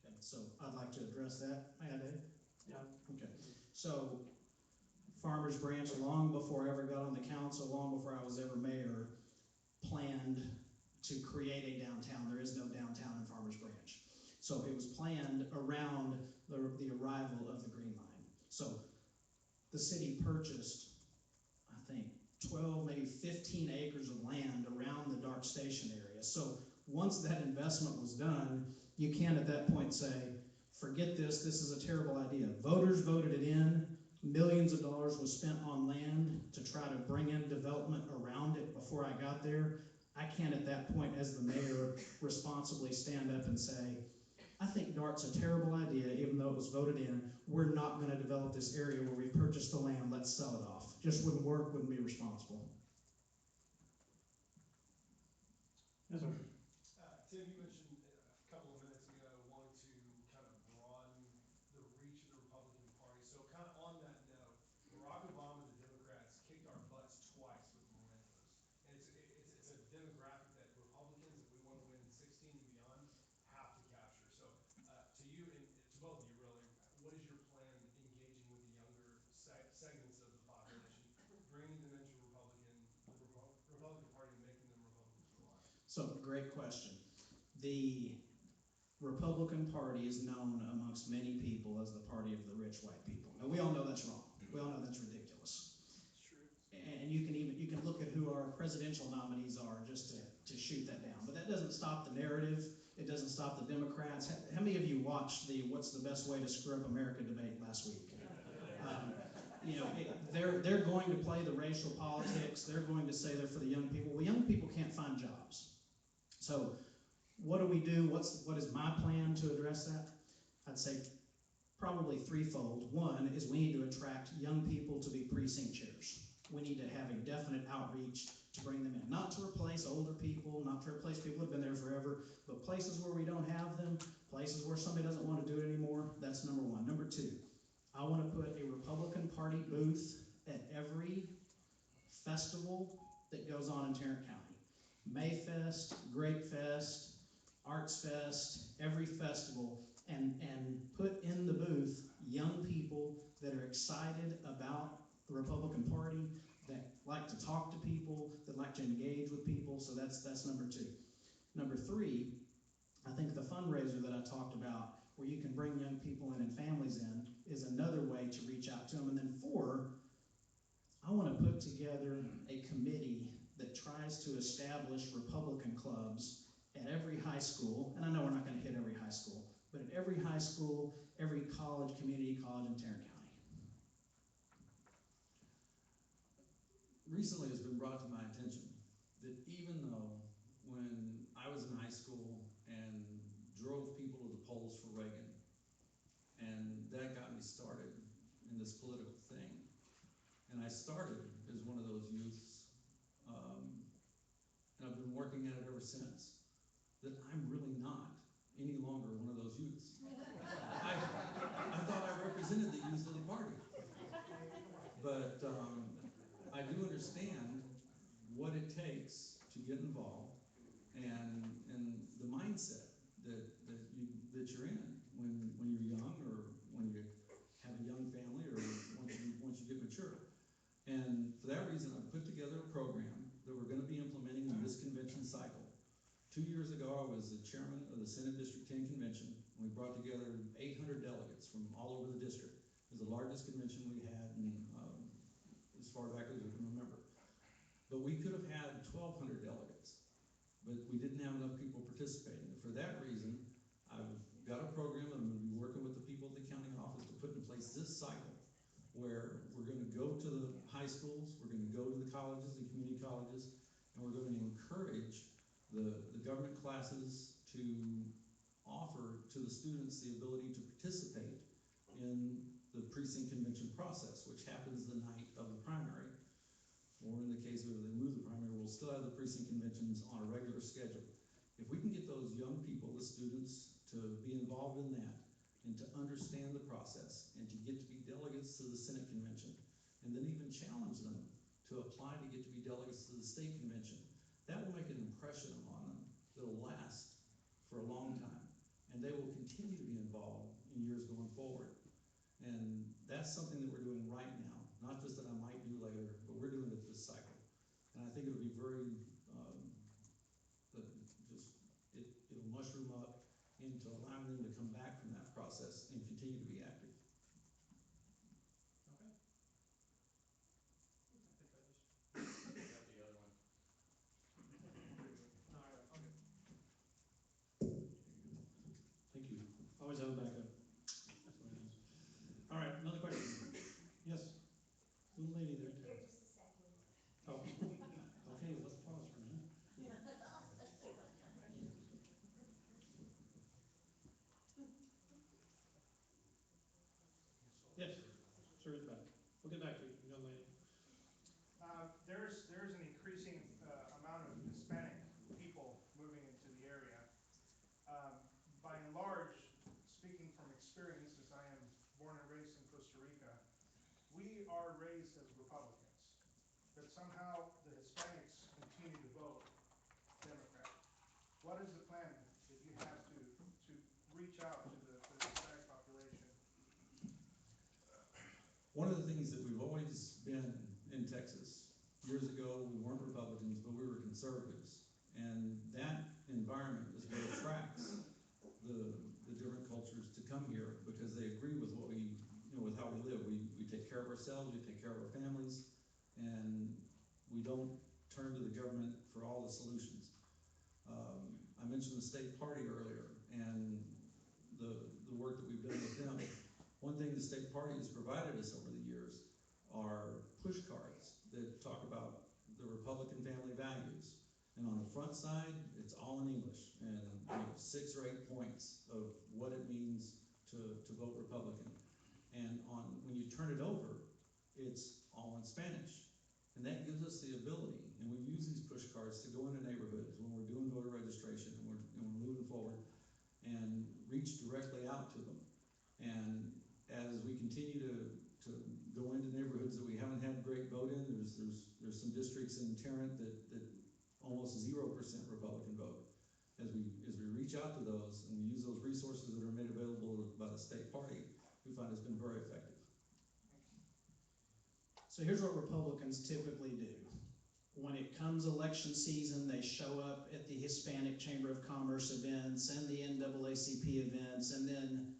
Okay, so I'd like to address that. May I, Dave? Yeah. Okay, so Farmers Branch, long before I ever got on the council, long before I was ever mayor, planned to create a downtown. There is no downtown in Farmers Branch. So it was planned around the arrival of the Green Line. So the city purchased, I think, 12, maybe 15 acres of land around the Dark Station area. So once that investment was done, you can't at that point say, forget this is a terrible idea. Voters voted it in. Millions of dollars was spent on land to try to bring in development around it before I got there. I can't at that point as the mayor responsibly stand up and say, I think Dart's a terrible idea, even though it was voted in. We're not going to develop this area where we purchased the land. Let's sell it off. Just wouldn't work, wouldn't be responsible. Yes, sir. Tim, you mentioned a couple of minutes ago wanting to kind of broaden the reach of the Republican Party. So kind of on that note, Barack Obama and the Democrats kicked our butts twice with mementos. And it's a demographic that Republicans, if we want to win in 16 and beyond, have to capture. So to you and to both of you really, what is your plan engaging with the younger segments of the population, bringing them into the Republican Party and making them Republicans for life? So, great question. The Republican Party is known amongst many people as the party of the rich white people. Now, we all know that's wrong. We all know that's ridiculous. It's true. And you can look at who our presidential nominees are just to shoot that down. But that doesn't stop the narrative. It doesn't stop the Democrats. How many of you watched the "What's the Best Way to Screw Up America" debate last week? They're going to play the racial politics. They're going to say they're for the young people. Well, young people can't find jobs. So what do we do? What is my plan to address that? I'd say probably threefold. One is we need to attract young people to be precinct chairs. We need to have a definite outreach to bring them in. Not to replace older people, not to replace people who have been there forever, but places where we don't have them, places where somebody doesn't want to do it anymore. That's number one. Number two, I want to put a Republican Party booth at every festival that goes on in Tarrant County. Mayfest, Grape Fest, Arts Fest, every festival, and put in the booth young people that are excited about the Republican Party, that like to talk to people, that like to engage with people. So that's number two. Number three, I think the fundraiser that I talked about, where you can bring young people in and families in, is another way to reach out to them. And then four, I want to put together a committee that tries to establish Republican clubs at every high school, and I know we're not going to hit every high school, but at every high school, every college, community college in Tarrant County. Recently it's been brought to my attention that even though when I was in high school and drove people to the polls for Reagan, and that got me started in this political thing, and I started as one of those youths, and I've been working at it ever since, that I'm really not any longer one of those youths. I thought I represented the youth of the party. But I do understand what it takes to get involved and the mindset that you're in when you're young, or when you have a young family, or once you get mature. And for that reason, I put together a program that we're going to be implementing in this convention cycle. 2 years ago, I was the chairman of the Senate District 10 convention, and we brought together 800 delegates from all over the district. It was the largest convention we had as far back as we can remember. But we could have had 1,200 delegates, but we didn't have enough people participating. And for that reason, I've got a program that I'm going to be working with the people at the county office to put in place this cycle, where we're going to go to the high schools, we're going to go to the colleges, the community colleges, and we're going to encourage the government classes to offer to the students the ability to participate in the precinct convention process, which happens the night of the primary. Or in the case of if they move the primary, we'll still have the precinct conventions on a regular schedule. If we can get those young people, the students, to be involved in that, and to understand the process, and to get to be delegates to the Senate convention, and then even challenge them to apply to get to be delegates to the state convention, that will make an impression process and continue to be active. Okay. I think I just, Got the other one. no, I got, okay. Thank you. Always have a backup. That's what it is. All right, another question. Yes, little lady there. Here, just a second. Oh, okay, let's pause for a minute. Yes, sir, at the back. We'll get back to you, young lady. There's an increasing amount of Hispanic people moving into the area. By and large, speaking from experience, as I am born and raised in Costa Rica, we are raised as Republicans, but somehow the Hispanics continue to vote Democrat. What is the plan that you have to reach out to the Hispanic population? One of the things that we've always been in Texas, years ago, we weren't Republicans, but we were conservatives. And that environment is what attracts the different cultures to come here because they agree with what we, with how we live. We take care of ourselves, we take care of our families, and we don't turn to the government for all the solutions. I mentioned the state party earlier and the work that we've done with them. One thing the state party has provided us over the years are push cards that talk about the Republican family values. And on the front side, it's all in English, and 6 or 8 points of what it means to vote Republican. And when you turn it over, it's all in Spanish. And that gives us the ability, and we use these push cards to go into neighborhoods when we're doing voter registration and we're moving forward and reach directly out to them. And as we continue to go into neighborhoods that we haven't had great vote in, there's some districts in Tarrant that almost 0% Republican vote. As we reach out to those and we use those resources that are made available by the state party, we find it's been very effective. So here's what Republicans typically do. When it comes election season, they show up at the Hispanic Chamber of Commerce events and the NAACP events, and then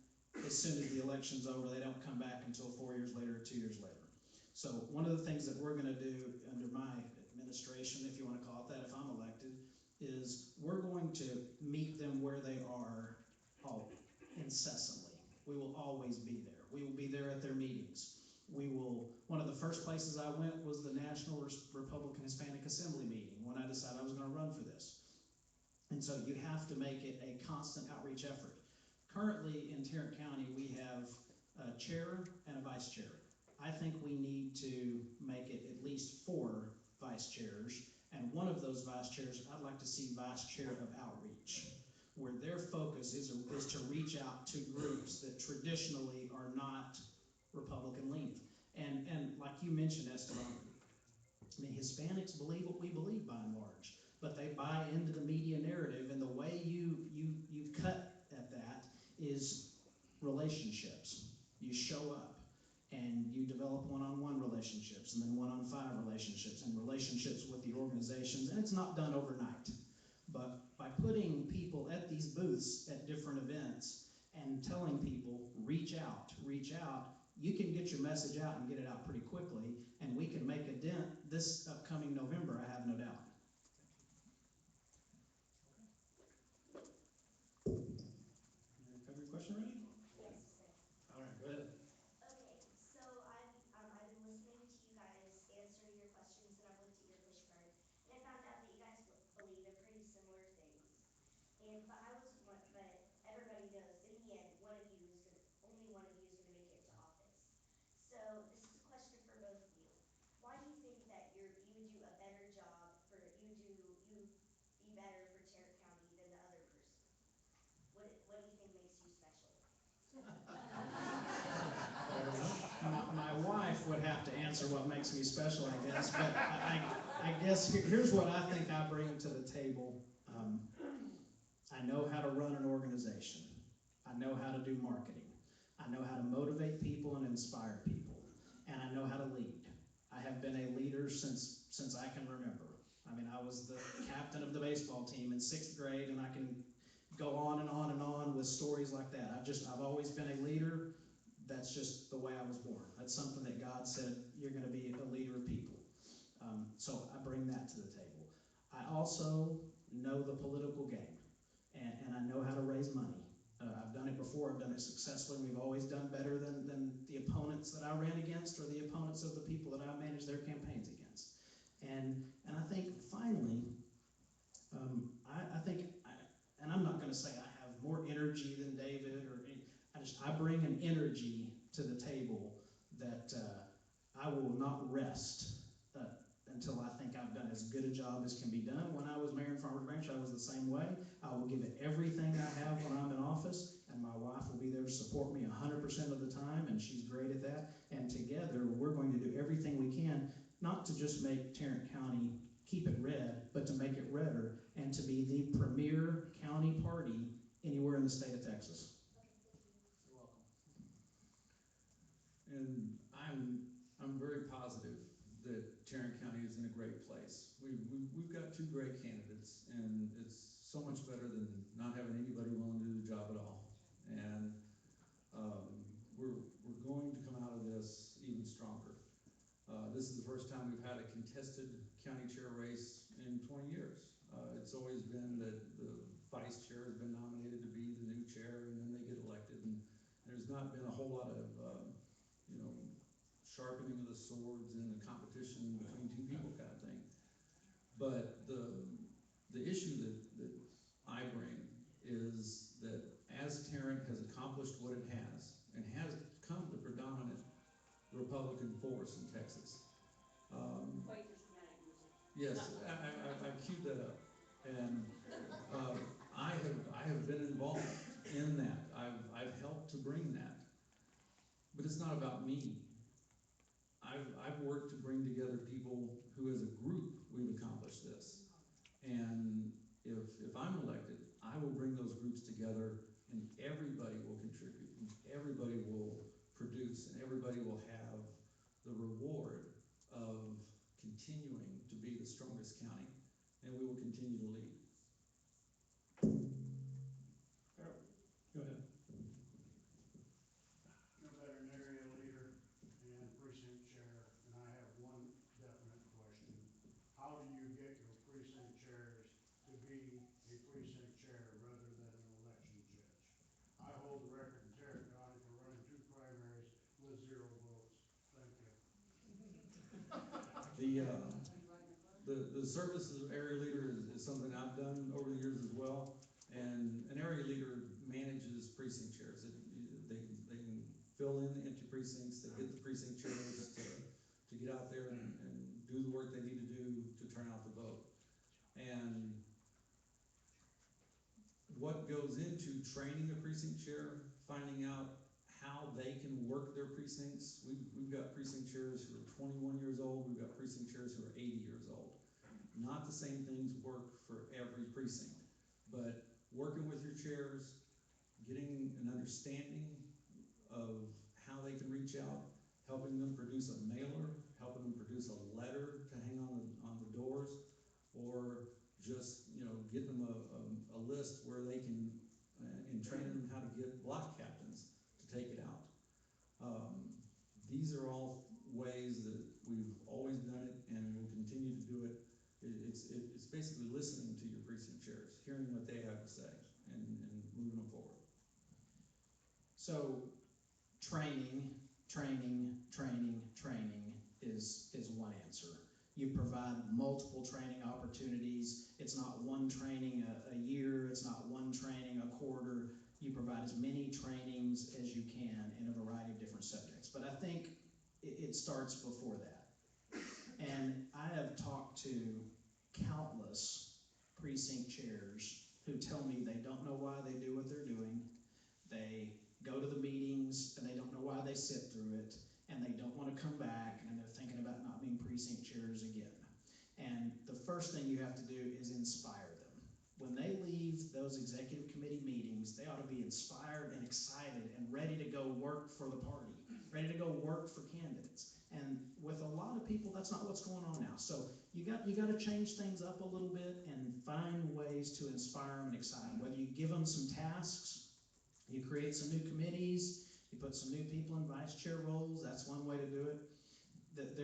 as soon as the election's over, they don't come back until 4 years later or 2 years later. So one of the things that we're going to do under my administration, if you want to call it that, if I'm elected, is we're going to meet them where they are incessantly. We will always be there. We will be there at their meetings. One of the first places I went was the National Republican Hispanic Assembly meeting when I decided I was going to run for this. And so you have to make it a constant outreach effort. Currently in Tarrant County, we have a chair and a vice chair. I think we need to make it at least 4 vice chairs, and one of those vice chairs, I'd like to see vice chair of outreach, where their focus is to reach out to groups that traditionally are not Republican leaning. And like you mentioned, Esteban, I mean, Hispanics believe what we believe by and large, but they buy into the media narrative, and the way you cut at that is relationships. You show up and you develop one-on-one relationships, and then 1-on-5 relationships, and relationships with the organizations, and it's not done overnight. But by putting people at these booths at different events and telling people, reach out, you can get your message out and get it out pretty quickly, and we can make a dent this upcoming November, I have no doubt. Have your question ready? Yes, sir. All right, go ahead. Okay, so I've been listening to you guys answer your questions, and I've looked at your push card, and I found out that you guys believe in pretty similar things. But everybody knows in the end, only one of you is gonna make it to office. So this is a question for both of you. Why do you think that you would do a better job you be better for Tarrant County than the other person? What do you think makes you special? My wife would have to answer what makes me special, I guess, but I guess here's what I think I bring to the table. I know how to run an organization. I know how to do marketing. I know how to motivate people and inspire people. And I know how to lead. I have been a leader since I can remember. I mean, I was the captain of the baseball team in 6th grade, and I can go on and on and on with stories like that. I've always been a leader. That's just the way I was born. That's something that God said, you're going to be a leader of people. So I bring that to the table. I also know the political game, and I know how to raise money. I've done it before. I've done it successfully. We've always done better than the opponents that I ran against or the opponents of the people that I managed their campaigns against. And I think finally, I think, and I'm not going to say I have more energy than David, I bring an energy to the table that I will not rest until I think I've done as good a job as can be done. When I was mayor in Farmers Branch, I was the same way. I will give it everything I have when I'm in office, and my wife will be there to support me 100% of the time, and she's great at that. And together, we're going to do everything we can, not to just make Tarrant County keep it red, but to make it redder and to be the premier county party anywhere in the state of Texas. You're welcome. And I'm very positive that Tarrant County is in a great place. We've got two great candidates, and it's so much better than not having anybody willing to do the job at all. And we're going to come out of this even stronger. This is the first time we've had a contested county chair race in 20 years. It's always been that the vice chair has been nominated to be the new chair, and then they get elected. And there's not been a whole lot of, sharpening of the swords and the competition between two people kind of thing. But the issue that I bring is that as Tarrant has accomplished what it has, and has become the predominant Republican force in Texas. Wait, there's dramatic music. Yes, I queued that up. And I have been involved in that. I've helped to bring that. But it's not about me. I've worked to bring together people who as a group we've accomplished this. And if I'm elected, I will bring those groups together, and everybody will contribute, and everybody will produce, and everybody will have the reward of continuing to be the strongest county, and we will continue to lead. Go ahead. I'm a veterinary leader and precinct chair, and I have one definite question. How do you get your precinct chairs to be a precinct chair rather than an election judge? I hold the record in Tarrant County for running 2 primaries with 0 votes. Thank you. The service as area leader is something I've done over the years as well. And an area leader manages precinct chairs. They can fill in the empty precincts, they get the precinct chairs to get out there and do the work they need to do to turn out the vote. And what goes into training a precinct chair, finding out how they can work their precincts. We've got precinct chairs who are 21 years old, we've got precinct chairs who are 80 years old. Not the same things work for every precinct, but working with your chairs, getting an understanding of how they can reach out, helping them produce a mailer, helping them produce a letter to hang on the doors, or just get them a list where they can, and training them how to get block captains to take it out. These are all ways that we've always done it and will continue to do it. It's basically listening to your precinct chairs, hearing what they have to say, and moving them forward. So training is one answer. You provide multiple training opportunities. It's not one training a year, it's not one training a quarter. You provide as many trainings as you can in a variety of different subjects. But I think it starts before that. And I have talked to countless precinct chairs who tell me they don't know why they do what they're doing. They go to the meetings and they don't know why they sit through it, and they don't want to come back, and they're thinking about not being precinct chairs again. And the first thing you have to do is inspire them. When they leave those executive committee meetings, they ought to be inspired and excited and ready to go work for the party, ready to go work for candidates. And with a lot of people, that's not what's going on now. So you got to change things up a little bit and find ways ways to inspire them and excite them. Whether you give them some tasks, you create some new committees, you put some new people in vice chair roles, that's one way to do it. That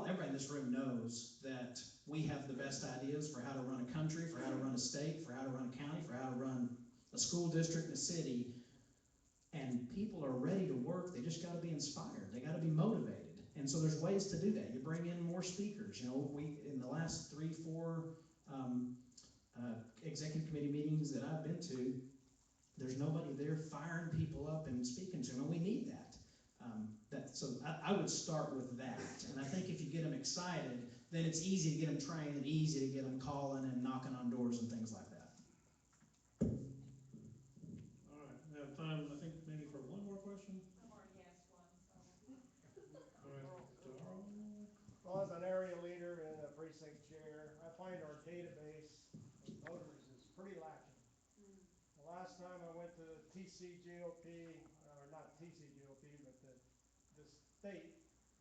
everybody in this room knows that we have the best ideas for how to run a country, for how to run a state, for how to run a county, for how to run a school district and a city. And people are ready to work, they just gotta be inspired, they gotta be motivated. And so there's ways to do that. You bring in more speakers. In the last 3-4 executive committee meetings that I've been to, there's nobody there firing people up and speaking to them, and we need that. So I would start with that. And I think if you get them excited, then it's easy to get them trained and easy to get them calling and knocking on doors and things like that. All right, we have time, I think, maybe for one more question. I've already asked one, so. All right, Darrell? Well, as an area leader and a precinct chair, I find our database of voters is pretty lacking. The last time I went to TCGOP, or not TCGOP, but the state,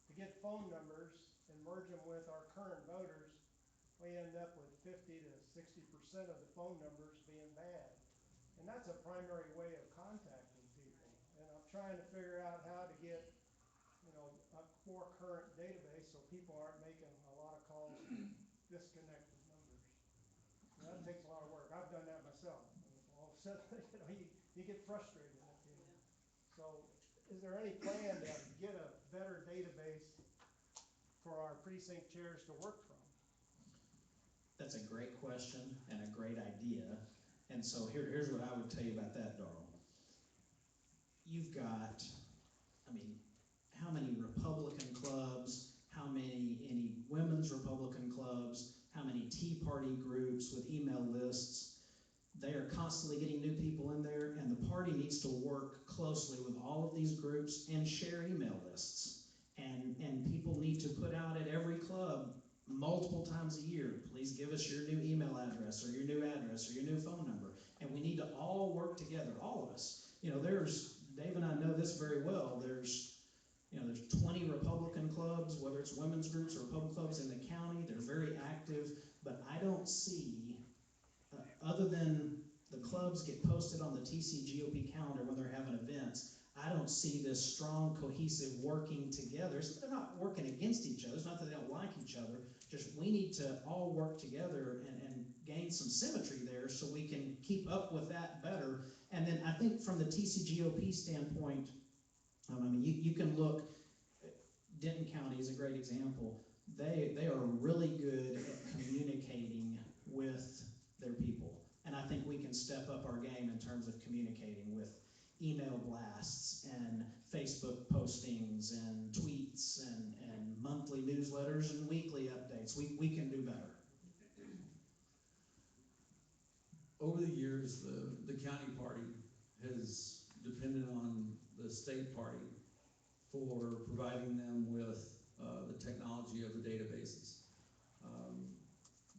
to get phone numbers and merge them with our current voters, we end up with 50 to 60% of the phone numbers being bad. And that's a primary way of contacting people. And I'm trying to figure out how to get a more current database so people aren't making a lot of calls to disconnected numbers. And that takes a lot of work. I've done that myself. And all of a sudden, you get frustrated at the end. So is there any plan to get a better database for our precinct chairs to work from? That's a great question and a great idea. And so here's what I would tell you about that, Darrell. You've got, how many Republican clubs, how many women's Republican clubs, how many Tea Party groups with email lists. They are constantly getting new people in there, and the party needs to work closely with all of these groups and share email lists. And people need to put out at every club multiple times a year, please give us your new email address or your new address or your new phone number. And we need to all work together, all of us. Dave and I know this very well, there's 20 Republican clubs, whether it's women's groups or Republican clubs in the county, they're very active, but I don't see, other than the clubs get posted on the TCGOP calendar when they're having events, I don't see this strong, cohesive working together. So they're not working against each other. It's not that they don't like each other. Just we need to all work together and gain some symmetry there so we can keep up with that better. And then I think from the TCGOP standpoint, you can look, Denton County is a great example. They are really good at communicating with their people. And I think we can step up our game in terms of communicating with email blasts and Facebook postings and tweets and monthly newsletters and weekly updates. We can do better. Over the years, the county party has depended on the state party for providing them with the technology of the databases.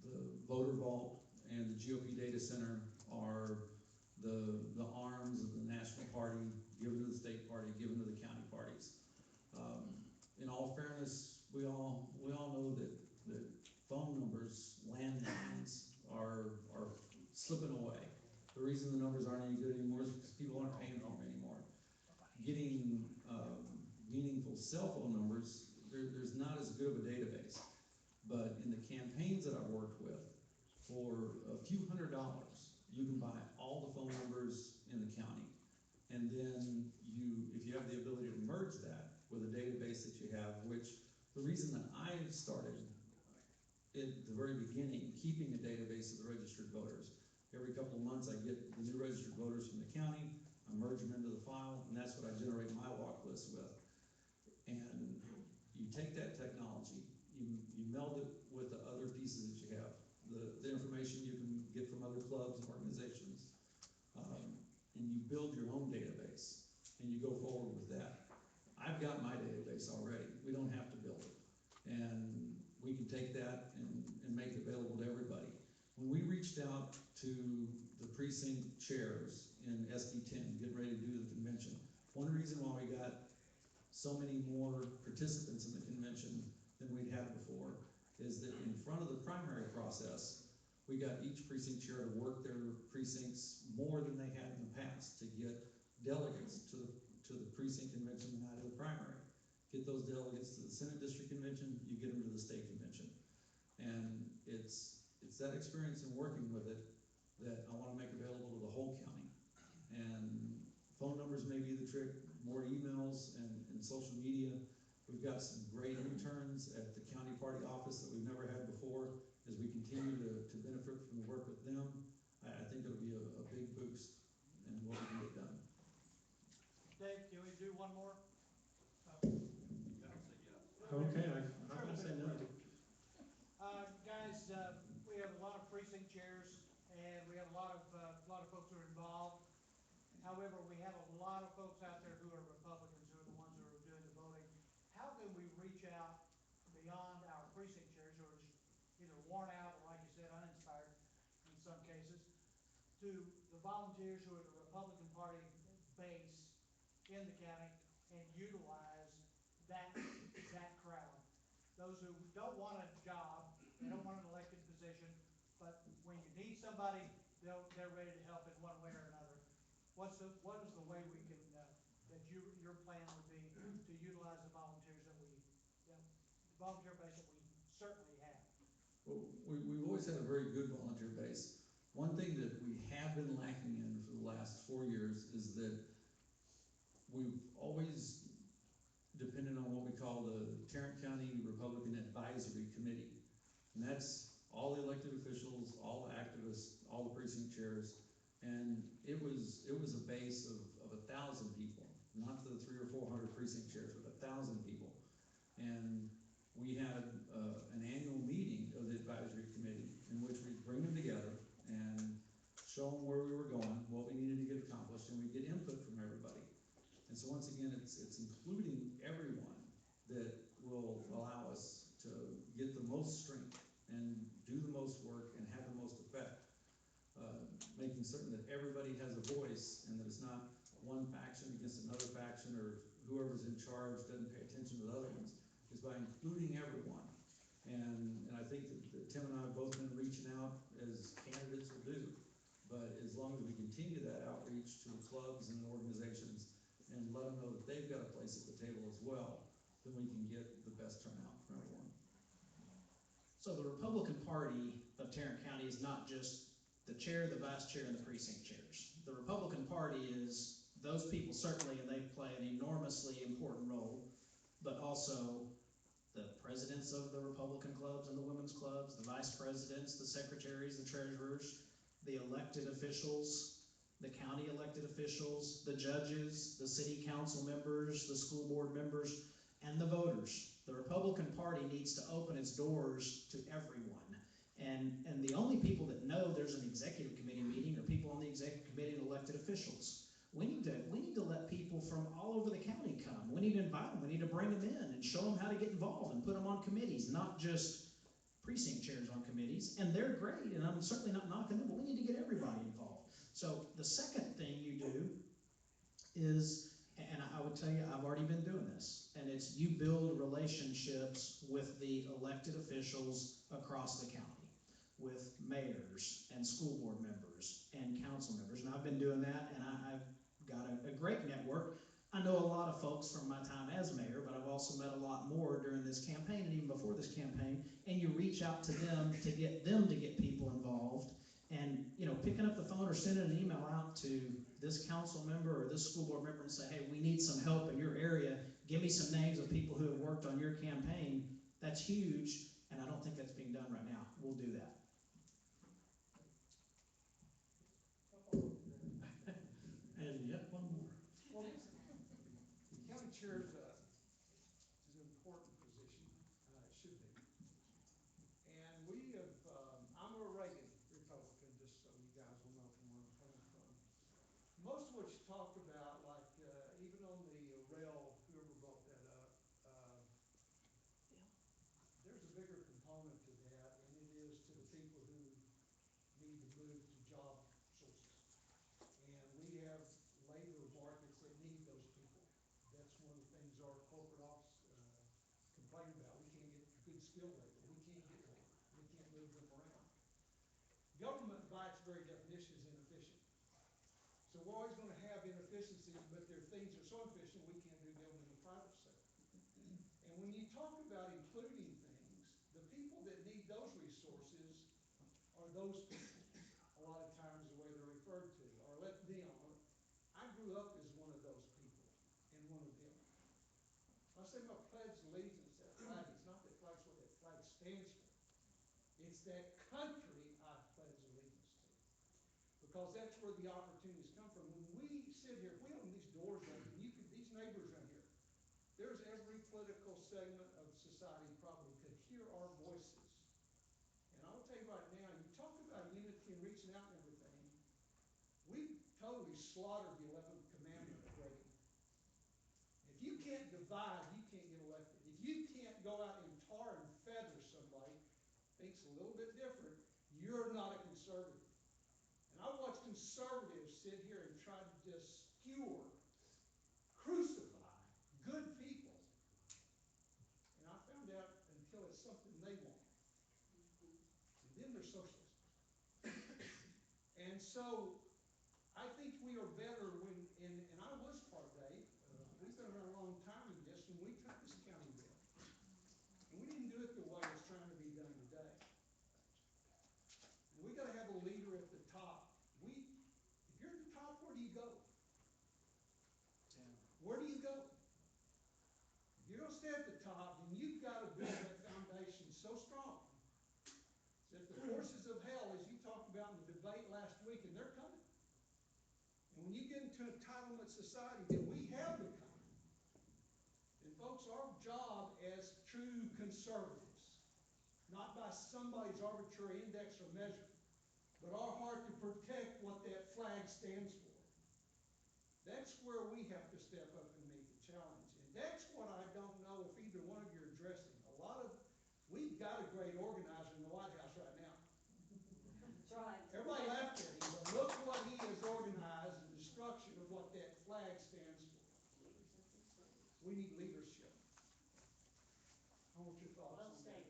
The voter vault and the GOP data center are the arms of the national party given to the state party, given to the county parties. In all fairness, we all know that phone numbers, landlines, are slipping away. The reason the numbers aren't any good anymore is because people aren't paying for them anymore. Getting meaningful cell phone numbers, there's not as good of a database. But in the campaigns that I've worked with, for a few $100s, you can buy all the phone numbers in the county. And then if you have the ability to merge that with a database that you have, which the reason that I started at the very beginning, keeping a database of the registered voters. Every couple of months I get the new registered voters from the county, I merge them into the file, and that's what I generate my walk list with. And you take that technology, you meld it with the other pieces that you have, the information you can get from other clubs and organizations, and you build your own database, and you go forward with that. I've got my database already. We don't have to build it. And we can take that and make it available to everybody. When we reached out to the precinct chairs in SD10, getting ready to do the convention, one reason why we got so many more participants in the convention than we'd had before is that in front of the primary process, process. We got each precinct chair to work their precincts more than they had in the past to get delegates to the precinct convention the night of the primary. Get those delegates to the Senate District Convention, you get them to the state convention. And it's that experience in working with it that I want to make available to the whole county. And phone numbers may be the trick, more emails and social media. We've got some great interns at the county party office that we've never had before. As we continue to benefit from the work with them, I think it'll be a big boost in what we can get done. Dave, can we do one more? Okay, I'm not gonna say no. Guys, we have a lot of precinct chairs, and we have a lot of folks who are involved. However, we have a lot of folks out there who are Republicans, who are the ones who are doing the voting. How can we reach out beyond our precinct chairs, who are either worn out or, like you said, uninspired in some cases, to the volunteers who are the Republican Party base in the county and utilize that crowd? Those who don't want a job, they don't want an elected position, but when you need somebody, they're ready to help in one way or another. What is the way we can, that your plan would be to utilize the volunteers the volunteer base that we certainly have? Well, we've always had a very good volunteer base. One thing that we have been lacking in for the last 4 years is that we've always depended on what we call the Tarrant County Republican Advisory Committee. And that's all the elected officials, all the activists, all the precinct chairs. And it was a base of 1,000 people, not the 300 or 400 precinct chairs, but 1,000 people. And we had an annual meeting of the advisory committee in which we'd bring them together and show them where we were going, what we needed to get accomplished, and we'd get input from everybody. And so once again, it's including everyone that will allow us to get the most strength and do the most work and have the most effect. Making certain that everybody has a voice and that it's not one faction against another faction or whoever's in charge doesn't pay attention to the other ones, is by including everyone. And I think that Tim and I have both been reaching out as candidates will do. But as long as we continue that outreach to the clubs and organizations and let them know that they've got a place at the table as well, then we can get the best turnout from everyone. So the Republican Party of Tarrant County is not just the chair, the vice chair, and the precinct chairs. The Republican Party is those people certainly, and they play an enormously important role, but also the presidents of the Republican clubs and the women's clubs, the vice presidents, the secretaries, the treasurers, the elected officials, the county elected officials, the judges, the city council members, the school board members, and the voters. The Republican Party needs to open its doors to everyone. And the only people that know there's an executive committee meeting are people on the executive committee and elected officials. We need to let people from all over the county come. We need to invite them. We need to bring them in and show them how to get involved and put them on committees, not just precinct chairs on committees. And they're great, and I'm certainly not knocking them, but we need to get everybody involved. So the second thing you do is, and I would tell you, I've already been doing this, and it's you build relationships with the elected officials across the county, with mayors and school board members and council members. And I've been doing that, and I've got a great network. I know a lot of folks from my time as mayor, but I've also met a lot more during this campaign and even before this campaign. And you reach out to them to get people involved. And, you know, picking up the phone or sending an email out to this council member or this school board member and say, hey, we need some help in your area. Give me some names of people who have worked on your campaign. That's huge, and I don't think that's being done right now. We'll do that. And yet one more. Well, the county chair is an important position. It should be. And we have, I'm a Reagan Republican, just so you guys will know from where I'm coming from. Most of what you talked about, like even on the rail, whoever brought that up, there's a bigger component to that, and it is to the people who need to move to job sources. And we have labor markets that need those people. That's one of the things our corporate office complain about. We can't get good skilled labor. We can't get labor. We can't move them around. government by its very definition is inefficient. So we're always gonna have inefficiencies, but there are things that are so efficient we can't do them in the private sector. And when you talk about including things, the people that need those resources are those people, a lot of times the way they're referred to, or let them. I grew up as one of those people and one of them. When I say my pledge allegiance, that flag, it's not that flag's what that flag stands for. It's that country I pledge allegiance to. Because that's where the opportunities come from. When we sit here, if we open these doors open, these neighbors right here, there's every political segment of society probably could hear our voices. And I'll tell you right now, you talk about unity and reaching out and everything, we totally slaughtered the 11th commandment of Reagan. If you can't divide, you can't get elected. If you can't go out and tar and feather somebody, thinks a little bit different, you're not a conservative. And I watch conservatives sit here and try to just skewer, crucify good people. And I found out until it's something they want. And then they're socialists. And so I think we are better when, and I was part of Dave, we've been around a long time in this, and we took this county bill. And we didn't do it the way it's trying to be done today. And we got to have a leader at the top. If you're at the top, where do you go? Where do you go? If you're going to stay at the top, then you've got to build that foundation so strong that the forces of hell, as you talked about in the debate last week, and they're coming. And when you get into entitlement society that we have become, and folks, our job as true conservatives, not by somebody's arbitrary index or measure, but our heart to protect what that flag stands for. That's where we have to step up and meet the challenge. And that's what I don't know if either one of you are addressing. We've got a great organizer in the White House right now. That's right. Everybody laughed at him, but look what he has organized, the destruction of what that flag stands for. We need leadership. I want your thoughts on that.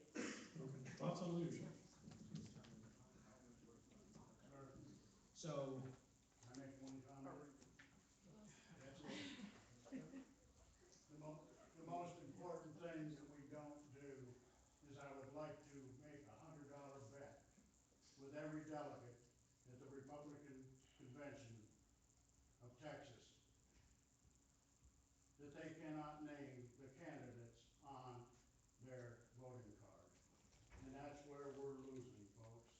Thoughts on leadership? So, I make one comment. That's it. The most important thing that we don't do is I would like to make $100 bet with every delegate at the Republican Convention of Texas that they cannot name the candidates on their voting card. And that's where we're losing, folks.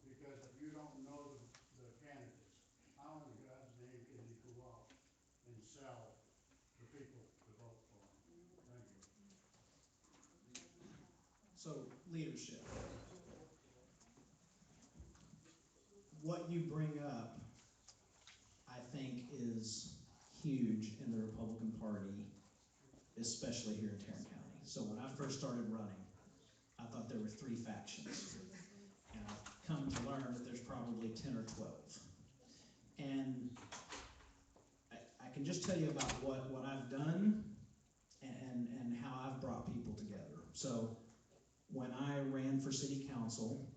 Because if you don't know the candidates, how in God's name can you go out and sell the people to vote for them? Thank you. So, leadership. What you bring up, I think, is huge in the Republican Party, especially here in Tarrant County. So when I first started running, I thought there were 3 factions. And I've come to learn that there's probably 10 or 12. And I can just tell you about what I've done and how I've brought people together. So when I ran for city council,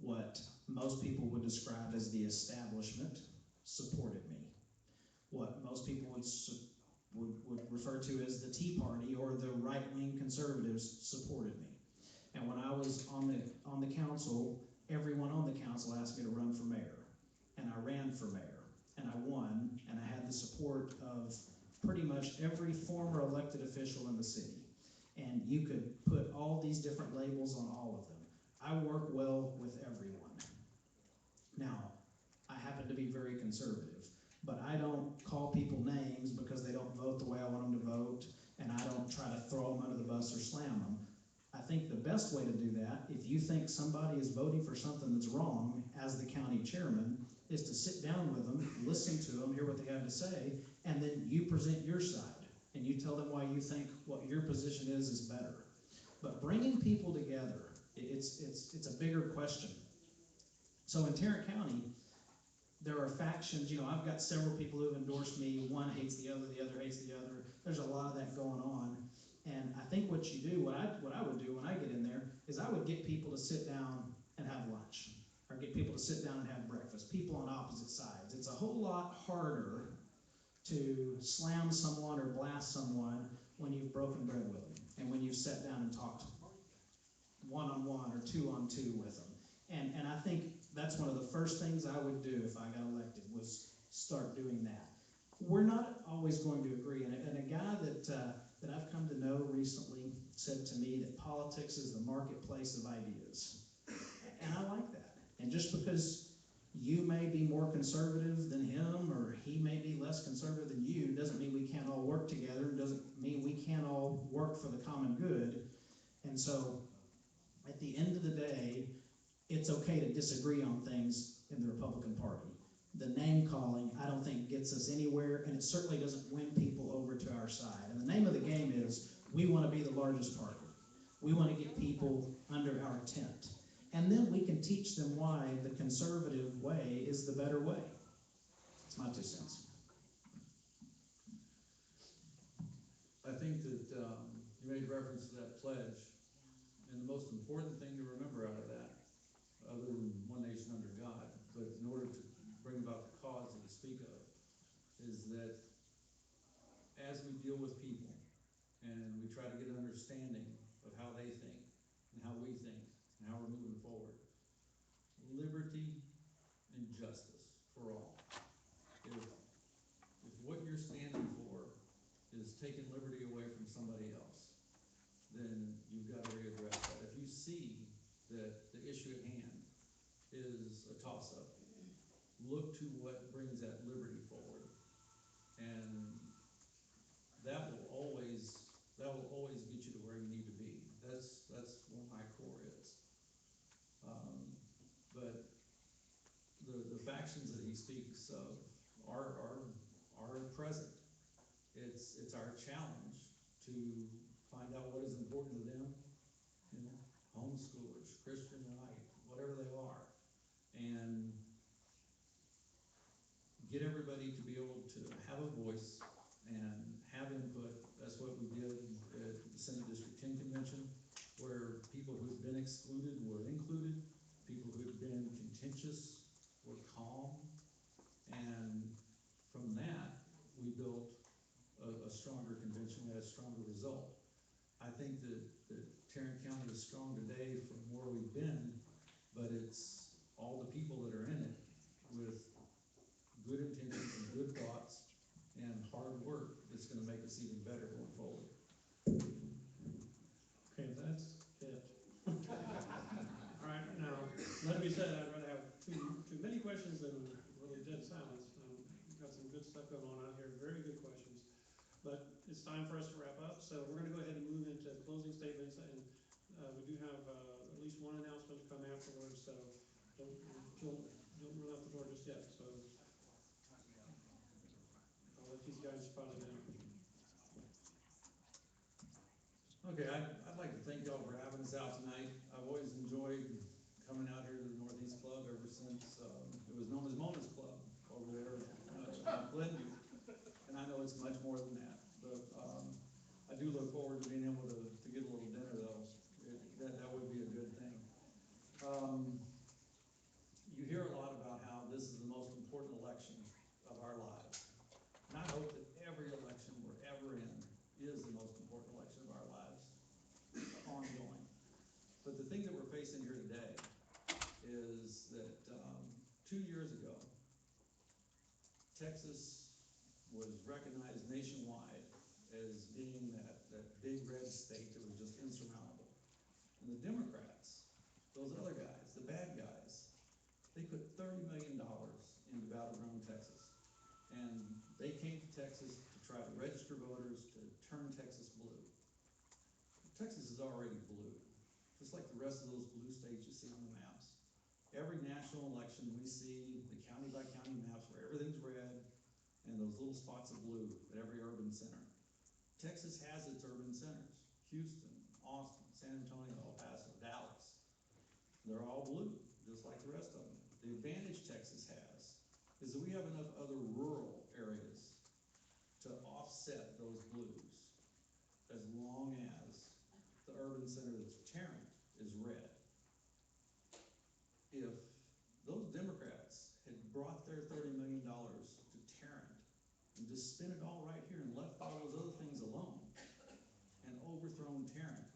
what most people would describe as the establishment supported me. What most people would refer to as the Tea Party or the right-wing conservatives supported me. And when I was on the council, everyone on the council asked me to run for mayor. And I ran for mayor. And I won. And I had the support of pretty much every former elected official in the city. And you could put all these different labels on all of them. I work well with everyone. Now, I happen to be very conservative, but I don't call people names because they don't vote the way I want them to vote, and I don't try to throw them under the bus or slam them. I think the best way to do that, if you think somebody is voting for something that's wrong, as the county chairman, is to sit down with them, listen to them, hear what they have to say, and then you present your side, and you tell them why you think what your position is better. But bringing people together, it's a bigger question. So in Tarrant County, there are factions. You know, I've got several people who have endorsed me. One hates the other hates the other. There's a lot of that going on. And I think what you do, what I would do when I get in there, is I would get people to sit down and have lunch, or get get people to sit down and have breakfast, people on opposite sides. It's a whole lot harder to slam someone or blast someone when you've broken bread with them and when you've sat down and talked one-on-one or two-on-two with them. And I think that's one of the first things I would do if I got elected, was start doing that. We're not always going to agree, and a guy that I've come to know recently said to me that politics is the marketplace of ideas. And I like that. And just because you may be more conservative than him, or he may be less conservative than you, doesn't mean we can't all work together, doesn't mean we can't all work for the common good. And so, at the end of the day, it's okay to disagree on things in the Republican Party. The name calling, I don't think, gets us anywhere, and it certainly doesn't win people over to our side. And the name of the game is, we want to be the largest party. We want to get people under our tent. And then we can teach them why the conservative way is the better way. It's my 2 cents. I think that you made reference to that pledge, and the most important thing to remember out of that, other than one nation under God, but in order to bring about the cause that we speak of, is that as we deal with people and we try to get an understanding of how they think and how we think and how we're moving forward, liberty and justice for all. If what you're standing for is taking liberty away from somebody else, then you've got to readdress that. If you see that the issue at hand is a toss-up, look to what brings that liberty forward, and that will always get you to where you need to be. That's what my core is. But the factions that he speaks of are present. It's our challenge to find out what is important to them, homeschoolers, Christian right, whatever they are, and get everybody to be able to have a voice and have input. That's what we did at the Senate District 10 Convention, where people who've been excluded were included, people who've been contentious were calm, and from that, we built a stronger convention, we had a stronger result. I think that Tarrant County is strong today from where we've been, but it's all the people that are in it with good intentions and good thoughts and hard work that's going to make us even better going forward. Okay, that's it. All right, now, that being said, I'd rather have too many questions than really dead silence. We've got some good stuff going on out here, very good questions. But it's time for us to wrap up, so we're going to go ahead and move into closing statements, and we do have at least one announcement to come afterwards, so don't run out the door just yet. So I'll let these guys spot it in. Okay, I'd like to thank y'all for having us out tonight. I've always enjoyed coming out here to the Northeast Club ever since it was known as Mona's Club over there at Glenview. And I know it's much more than that, but I do look forward to being able to get a little dinner though. That would be a good thing. You hear a lot about how this is the most important election of our lives. And I hope that every election we're ever in is the most important election of our lives, ongoing. But the thing that we're facing here today is that 2 years ago, Texas was recognized nationwide as being that big red state that was just insurmountable. And the Democrats, those other guys, the bad guys, they put $30 million into battleground Texas. And they came to Texas to try to register voters to turn Texas blue. Texas is already blue, just like the rest of those blue states you see on the maps. Every national election we see the county by county maps where everything's red and those little spots of blue at every urban center. Texas has its urban centers: Houston, Austin, San Antonio, El Paso, Dallas. They're all blue, just like the rest of them. The advantage Texas has is that we have enough other rural areas to offset those blues, as long as the urban center that's Tarrant is red. If brought their $30 million to Tarrant and just spent it all right here and left all those other things alone and overthrown Tarrant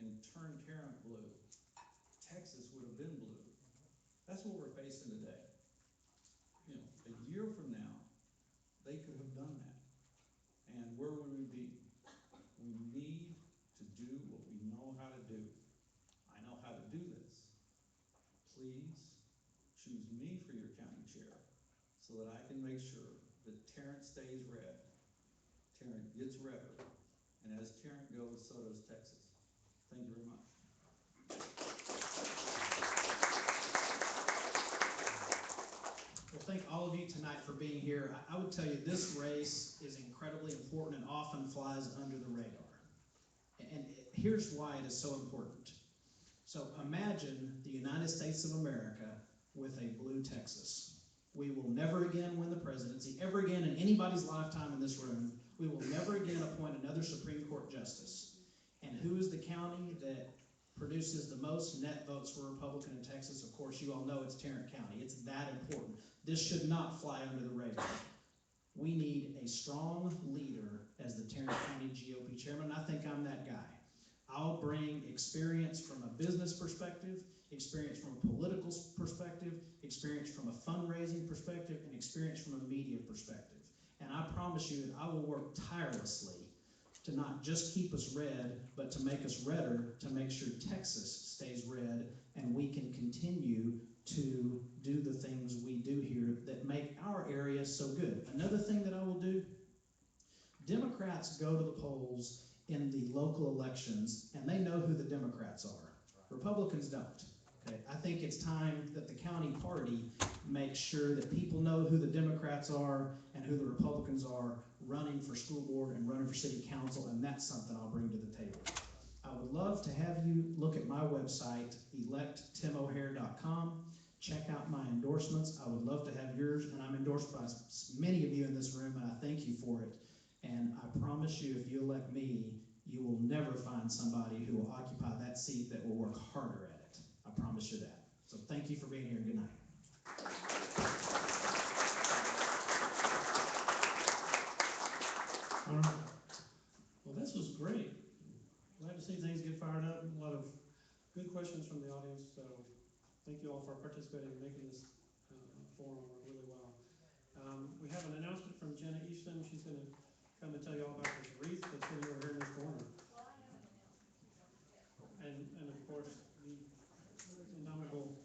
and turned Tarrant blue, Texas would have been blue. That's what we're facing today. You know, a year from now, they could have done that. And where would we be? We need to do what we know how to do. I know how to do this. Please choose me for your county chair so that I can make sure that Tarrant stays red. Tarrant gets redder. And as Tarrant goes, so does Texas. Thank you very much. Well, thank all of you tonight for being here. I would tell you this race is incredibly important and often flies under the radar. And here's why it is so important. So imagine the United States of America with a blue Texas. We will never again win the presidency, ever again in anybody's lifetime in this room. We will never again appoint another Supreme Court justice. And who is the county that produces the most net votes for Republican in Texas? Of course, you all know it's Tarrant County. It's that important. This should not fly under the radar. We need a strong leader as the Tarrant County GOP chairman. I think I'm that guy. I'll bring experience from a business perspective, experience from a political perspective, experience from a fundraising perspective, and experience from a media perspective. And I promise you that I will work tirelessly to not just keep us red, but to make us redder, to make sure Texas stays red, and we can continue to do the things we do here that make our area so good. Another thing that I will do, Democrats go to the polls in the local elections, and they know who the Democrats are. Republicans don't. Okay? I think it's time that the county party makes sure that people know who the Democrats are and who the Republicans are running for school board and running for city council, and that's something I'll bring to the table. I would love to have you look at my website, electtimohare.com. Check out my endorsements. I would love to have yours, and I'm endorsed by many of you in this room, and I thank you for it. And I promise you, if you elect me, you will never find somebody who will occupy that seat that will work harder at it. I promise you that. So thank you for being here. Good night. All right. Well, this was great. Glad to see things get fired up. A lot of good questions from the audience. So thank you all for participating and making this forum work really well. We have an announcement from Jenna Easton. She's going to come and tell you all about this wreath that's sitting over here in this corner. And of course, the indomitable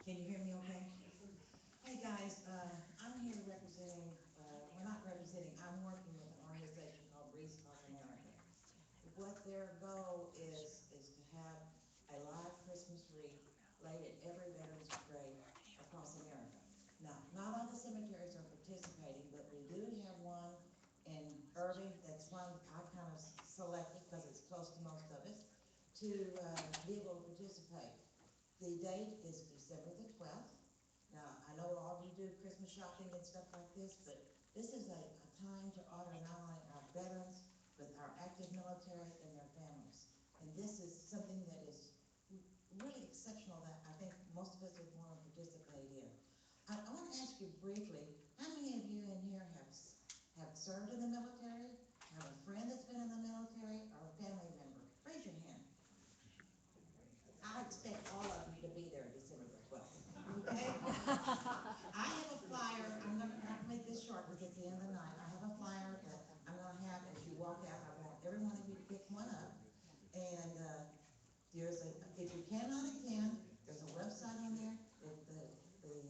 Can you hear me okay? Hey guys, I'm here representing, well not representing, I'm working with an organization called Wreaths of America. What their goal is to have a live Christmas wreath laid at every veteran's grave across America. Now, not all the cemeteries are participating, but we do have one in Irving. That's one I kind of selected because it's close to most of us to be able to participate. The date is December the 12th. Now, I know all of you do Christmas shopping and stuff like this, but this is a time to honor not only our veterans, but our active military and their families. And this is something that is really exceptional that I think most of us would want to participate in. I want to ask you briefly, how many of you in here have served in the military, have a friend that's been in the military, or a family member? Raise your hand. I expect all of you to be there December the 12th, okay? I have a flyer. I'm going to have to make this short because it's the end of the night. I have a flyer that I'm going to have as you walk out. I want every one of you to pick one up. And if you cannot attend, there's a website on there. The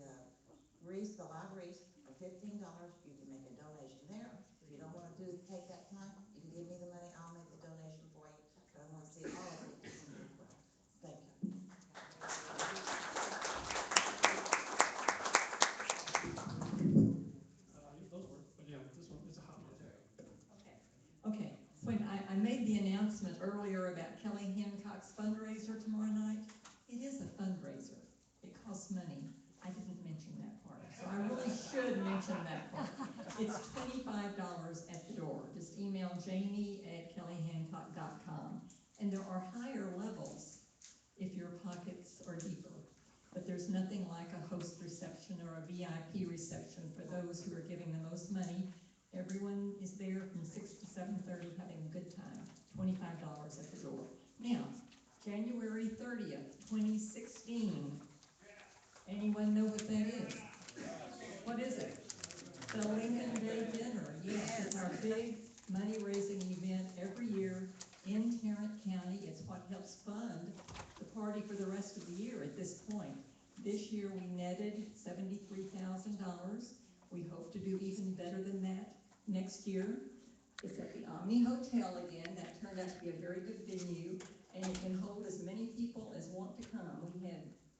wreath, the live wreath, for $15. You can make a donation there. If you don't want to take that time, you can give me the money. I'll make the donation for you. But I want to see all of you December the 12th. Thank you. Those work, but yeah, this one, it's a hot one. Okay, when I made the announcement earlier about Kelly Hancock's fundraiser tomorrow night, it is a fundraiser. It costs money. I didn't mention that part. So I really should mention that part. It's $25 at the door. Just email Jamie@kellyhancock.com. And there are higher levels if your pockets are deeper. But there's nothing like a host reception or a VIP reception for those who are giving the most money. Everyone is there from 6 to 7:30 having a good time. $25 at the door. Now, January 30th, 2016. Anyone know what that is? What is it? The Lincoln Day Dinner. Yes, it's our big money-raising event every year in Tarrant County. It's what helps fund the party for the rest of the year at this point. This year we netted $73,000. We hope to do even better than that next year. It's at the Omni Hotel again. That turned out to be a very good venue, and it can hold as many people as want to come.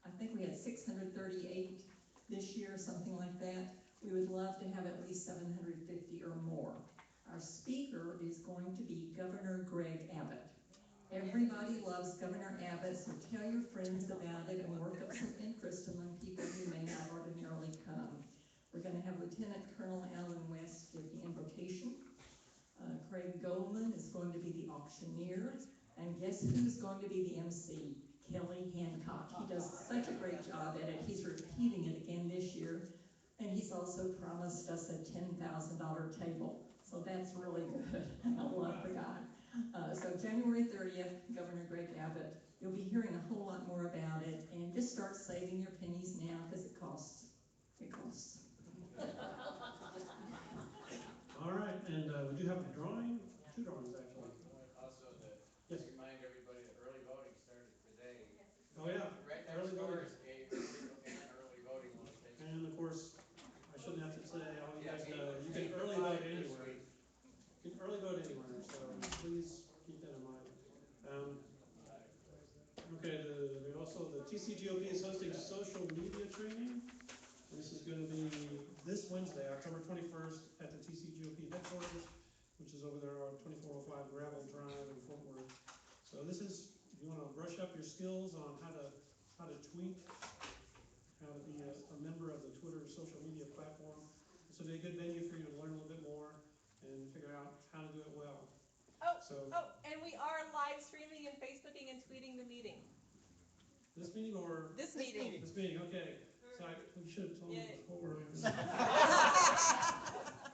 I think we had 638 this year, something like that. We would love to have at least 750 or more. Our speaker is going to be Governor Greg Abbott. Everybody loves Governor Abbott, so tell your friends about it and work up some interest among people who may not ordinarily come. We're going to have Lieutenant Colonel Alan West give the invocation. Craig Goldman is going to be the auctioneer. And guess who's going to be the MC? Kelly Hancock. He does such a great job at it. He's repeating it again this year. And he's also promised us a $10,000 table. So that's really good. I love the guy. So January 30th, Governor Greg Abbott. You'll be hearing a whole lot more about it. And just start saving your pennies now because it costs. It costs. All right, and we do have a drawing, two drawings actually. Also, Yes. remind everybody that early voting started today. Oh yeah, Right next early door voting. is an early voting location. And of course, I shouldn't have to say, all you Yeah, guys know, you can 8 to early 5 vote this anywhere. week. You can early vote anywhere, so please keep that in mind. Okay, the TCGOP is hosting social media training. This is going to be this Wednesday, October 21st, at the TCGOP headquarters, which is over there on 2405 Gravel Drive in Fort Worth. So this is, if you want to brush up your skills on how to tweet, how to be a member of the Twitter social media platform. This will be a good venue for you to learn a little bit more and figure out how to do it well. And we are live streaming and Facebooking and tweeting the meeting. This meeting or? This meeting. This meeting, okay. So we should have told you before.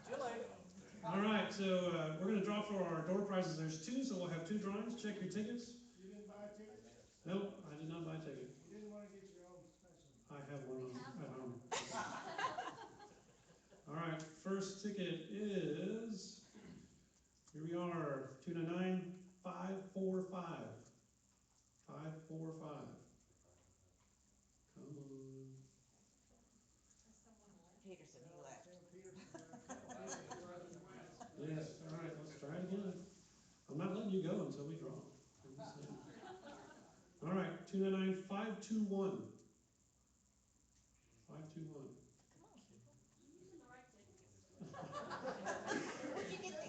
Too late. All right, so we're going to draw for our door prizes. There's two, so we'll have two drawings. Check your tickets. You didn't buy a ticket? Nope, I did not buy a ticket. You didn't want to get your own special? I have one at home. All right, first ticket is, here we are, 299-545. 545. Come on. Peterson, he left. Yes, all right, let's try it again. I'm not letting you go until we draw. All right, 299-521. 521.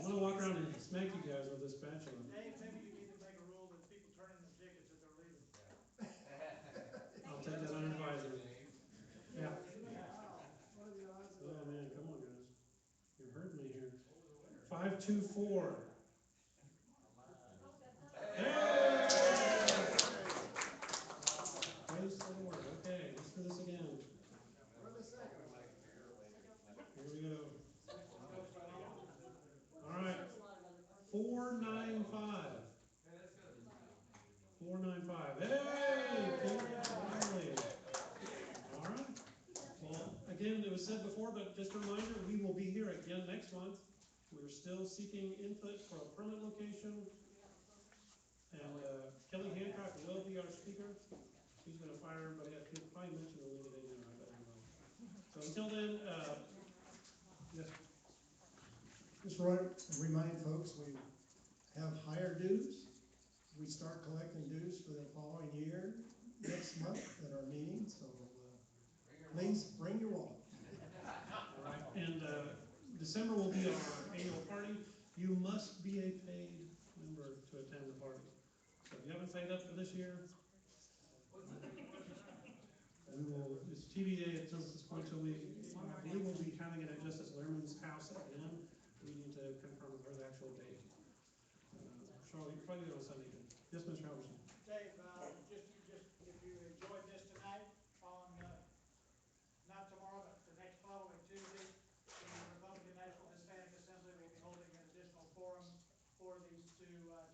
I'm going to walk around and smack you guys with this spatula. Dave, maybe you need to make a rule that people turn in their tickets that they're leaving. I'll take that under advisement. Yeah. What are the odds of Oh that? man, come on guys. You're hurting me here. 524. Hey! Praise the Lord. Okay, let's do this again. For the second one. Here we go. All right. 495. 495. Hey! Finally. All right. Well, again, it was said before, but just a reminder, we will be here again next month. We're still seeking input for a permanent location. And Kelly Hancock will be our speaker. She's going to fire everybody up. He'll probably mention the Lincoln Day Dinner. I bet he will. So until then, yes. Just remind folks, we have higher dues. We start collecting dues for the following year next month at our meeting, so please bring your wallet. All right, and December will be our annual party. You must be a paid member to attend the party. So if you haven't signed up for this year, we will, it's TBA until this point till we I believe we'll be having it at Justice Lerman's house at noon. We need to confirm with her the actual date. Charlie, you're probably there on Sunday. Yes, Mr. Halverson. Dave, just if you enjoyed this tonight, not tomorrow, but the next following Tuesday, the Republican National Hispanic Assembly will be holding an additional forum for these two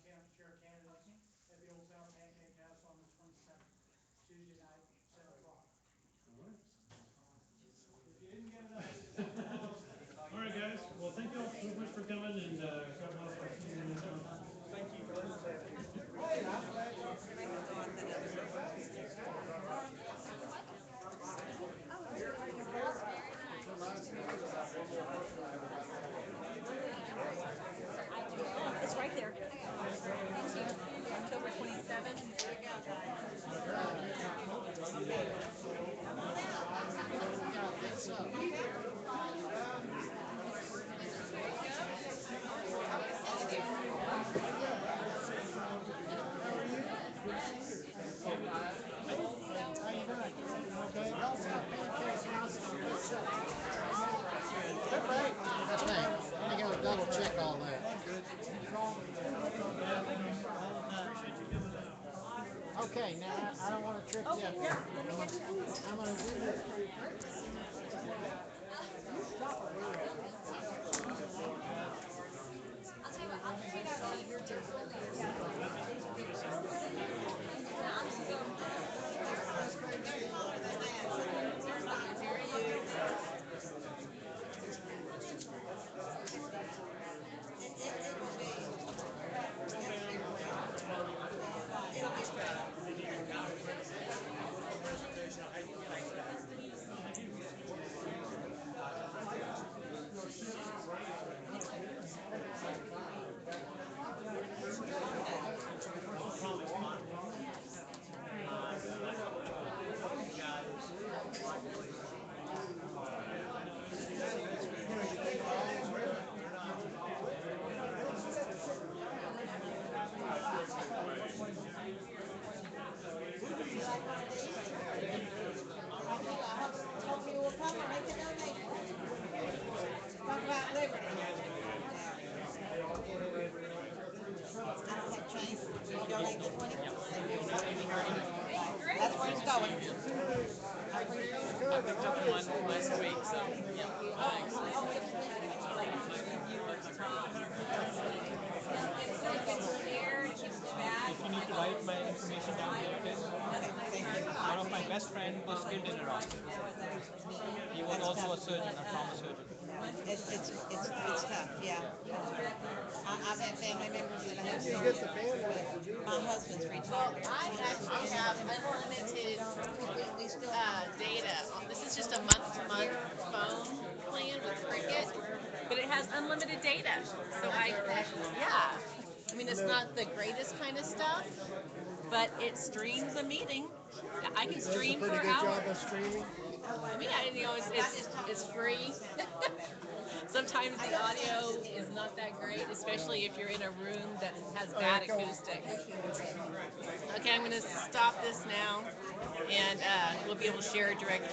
county chair candidates at the Old South Pancake House on the 22nd, Tuesday night, 7 o'clock. All right. If you didn't get enough. All right, guys. Well, thank you all so much for coming, and got a lot of questions. Thank you. It's right there. October 27th. That's right. I gotta double check all that. Okay, now I don't want to trick you up. I'm gonna do this. That's where it's going. I picked up one last week, so yeah. If you need to write my information down here, it is. One of my best friends was killed in Iraq. He was also a surgeon, a trauma surgeon. It's tough, yeah. I've had family members that have You get the bandwidth. my husband's retired. I actually have unlimited data. This is just a month-to-month phone plan with Cricket, but it has unlimited data. So yeah. I mean, it's not the greatest kind of stuff, but it streams a meeting. I can stream for hours. Does a pretty good job of streaming. I mean, it's free. Sometimes the audio is not that great, especially if you're in a room that has bad acoustics. Okay, I'm going to stop this now, and we'll be able to share directly.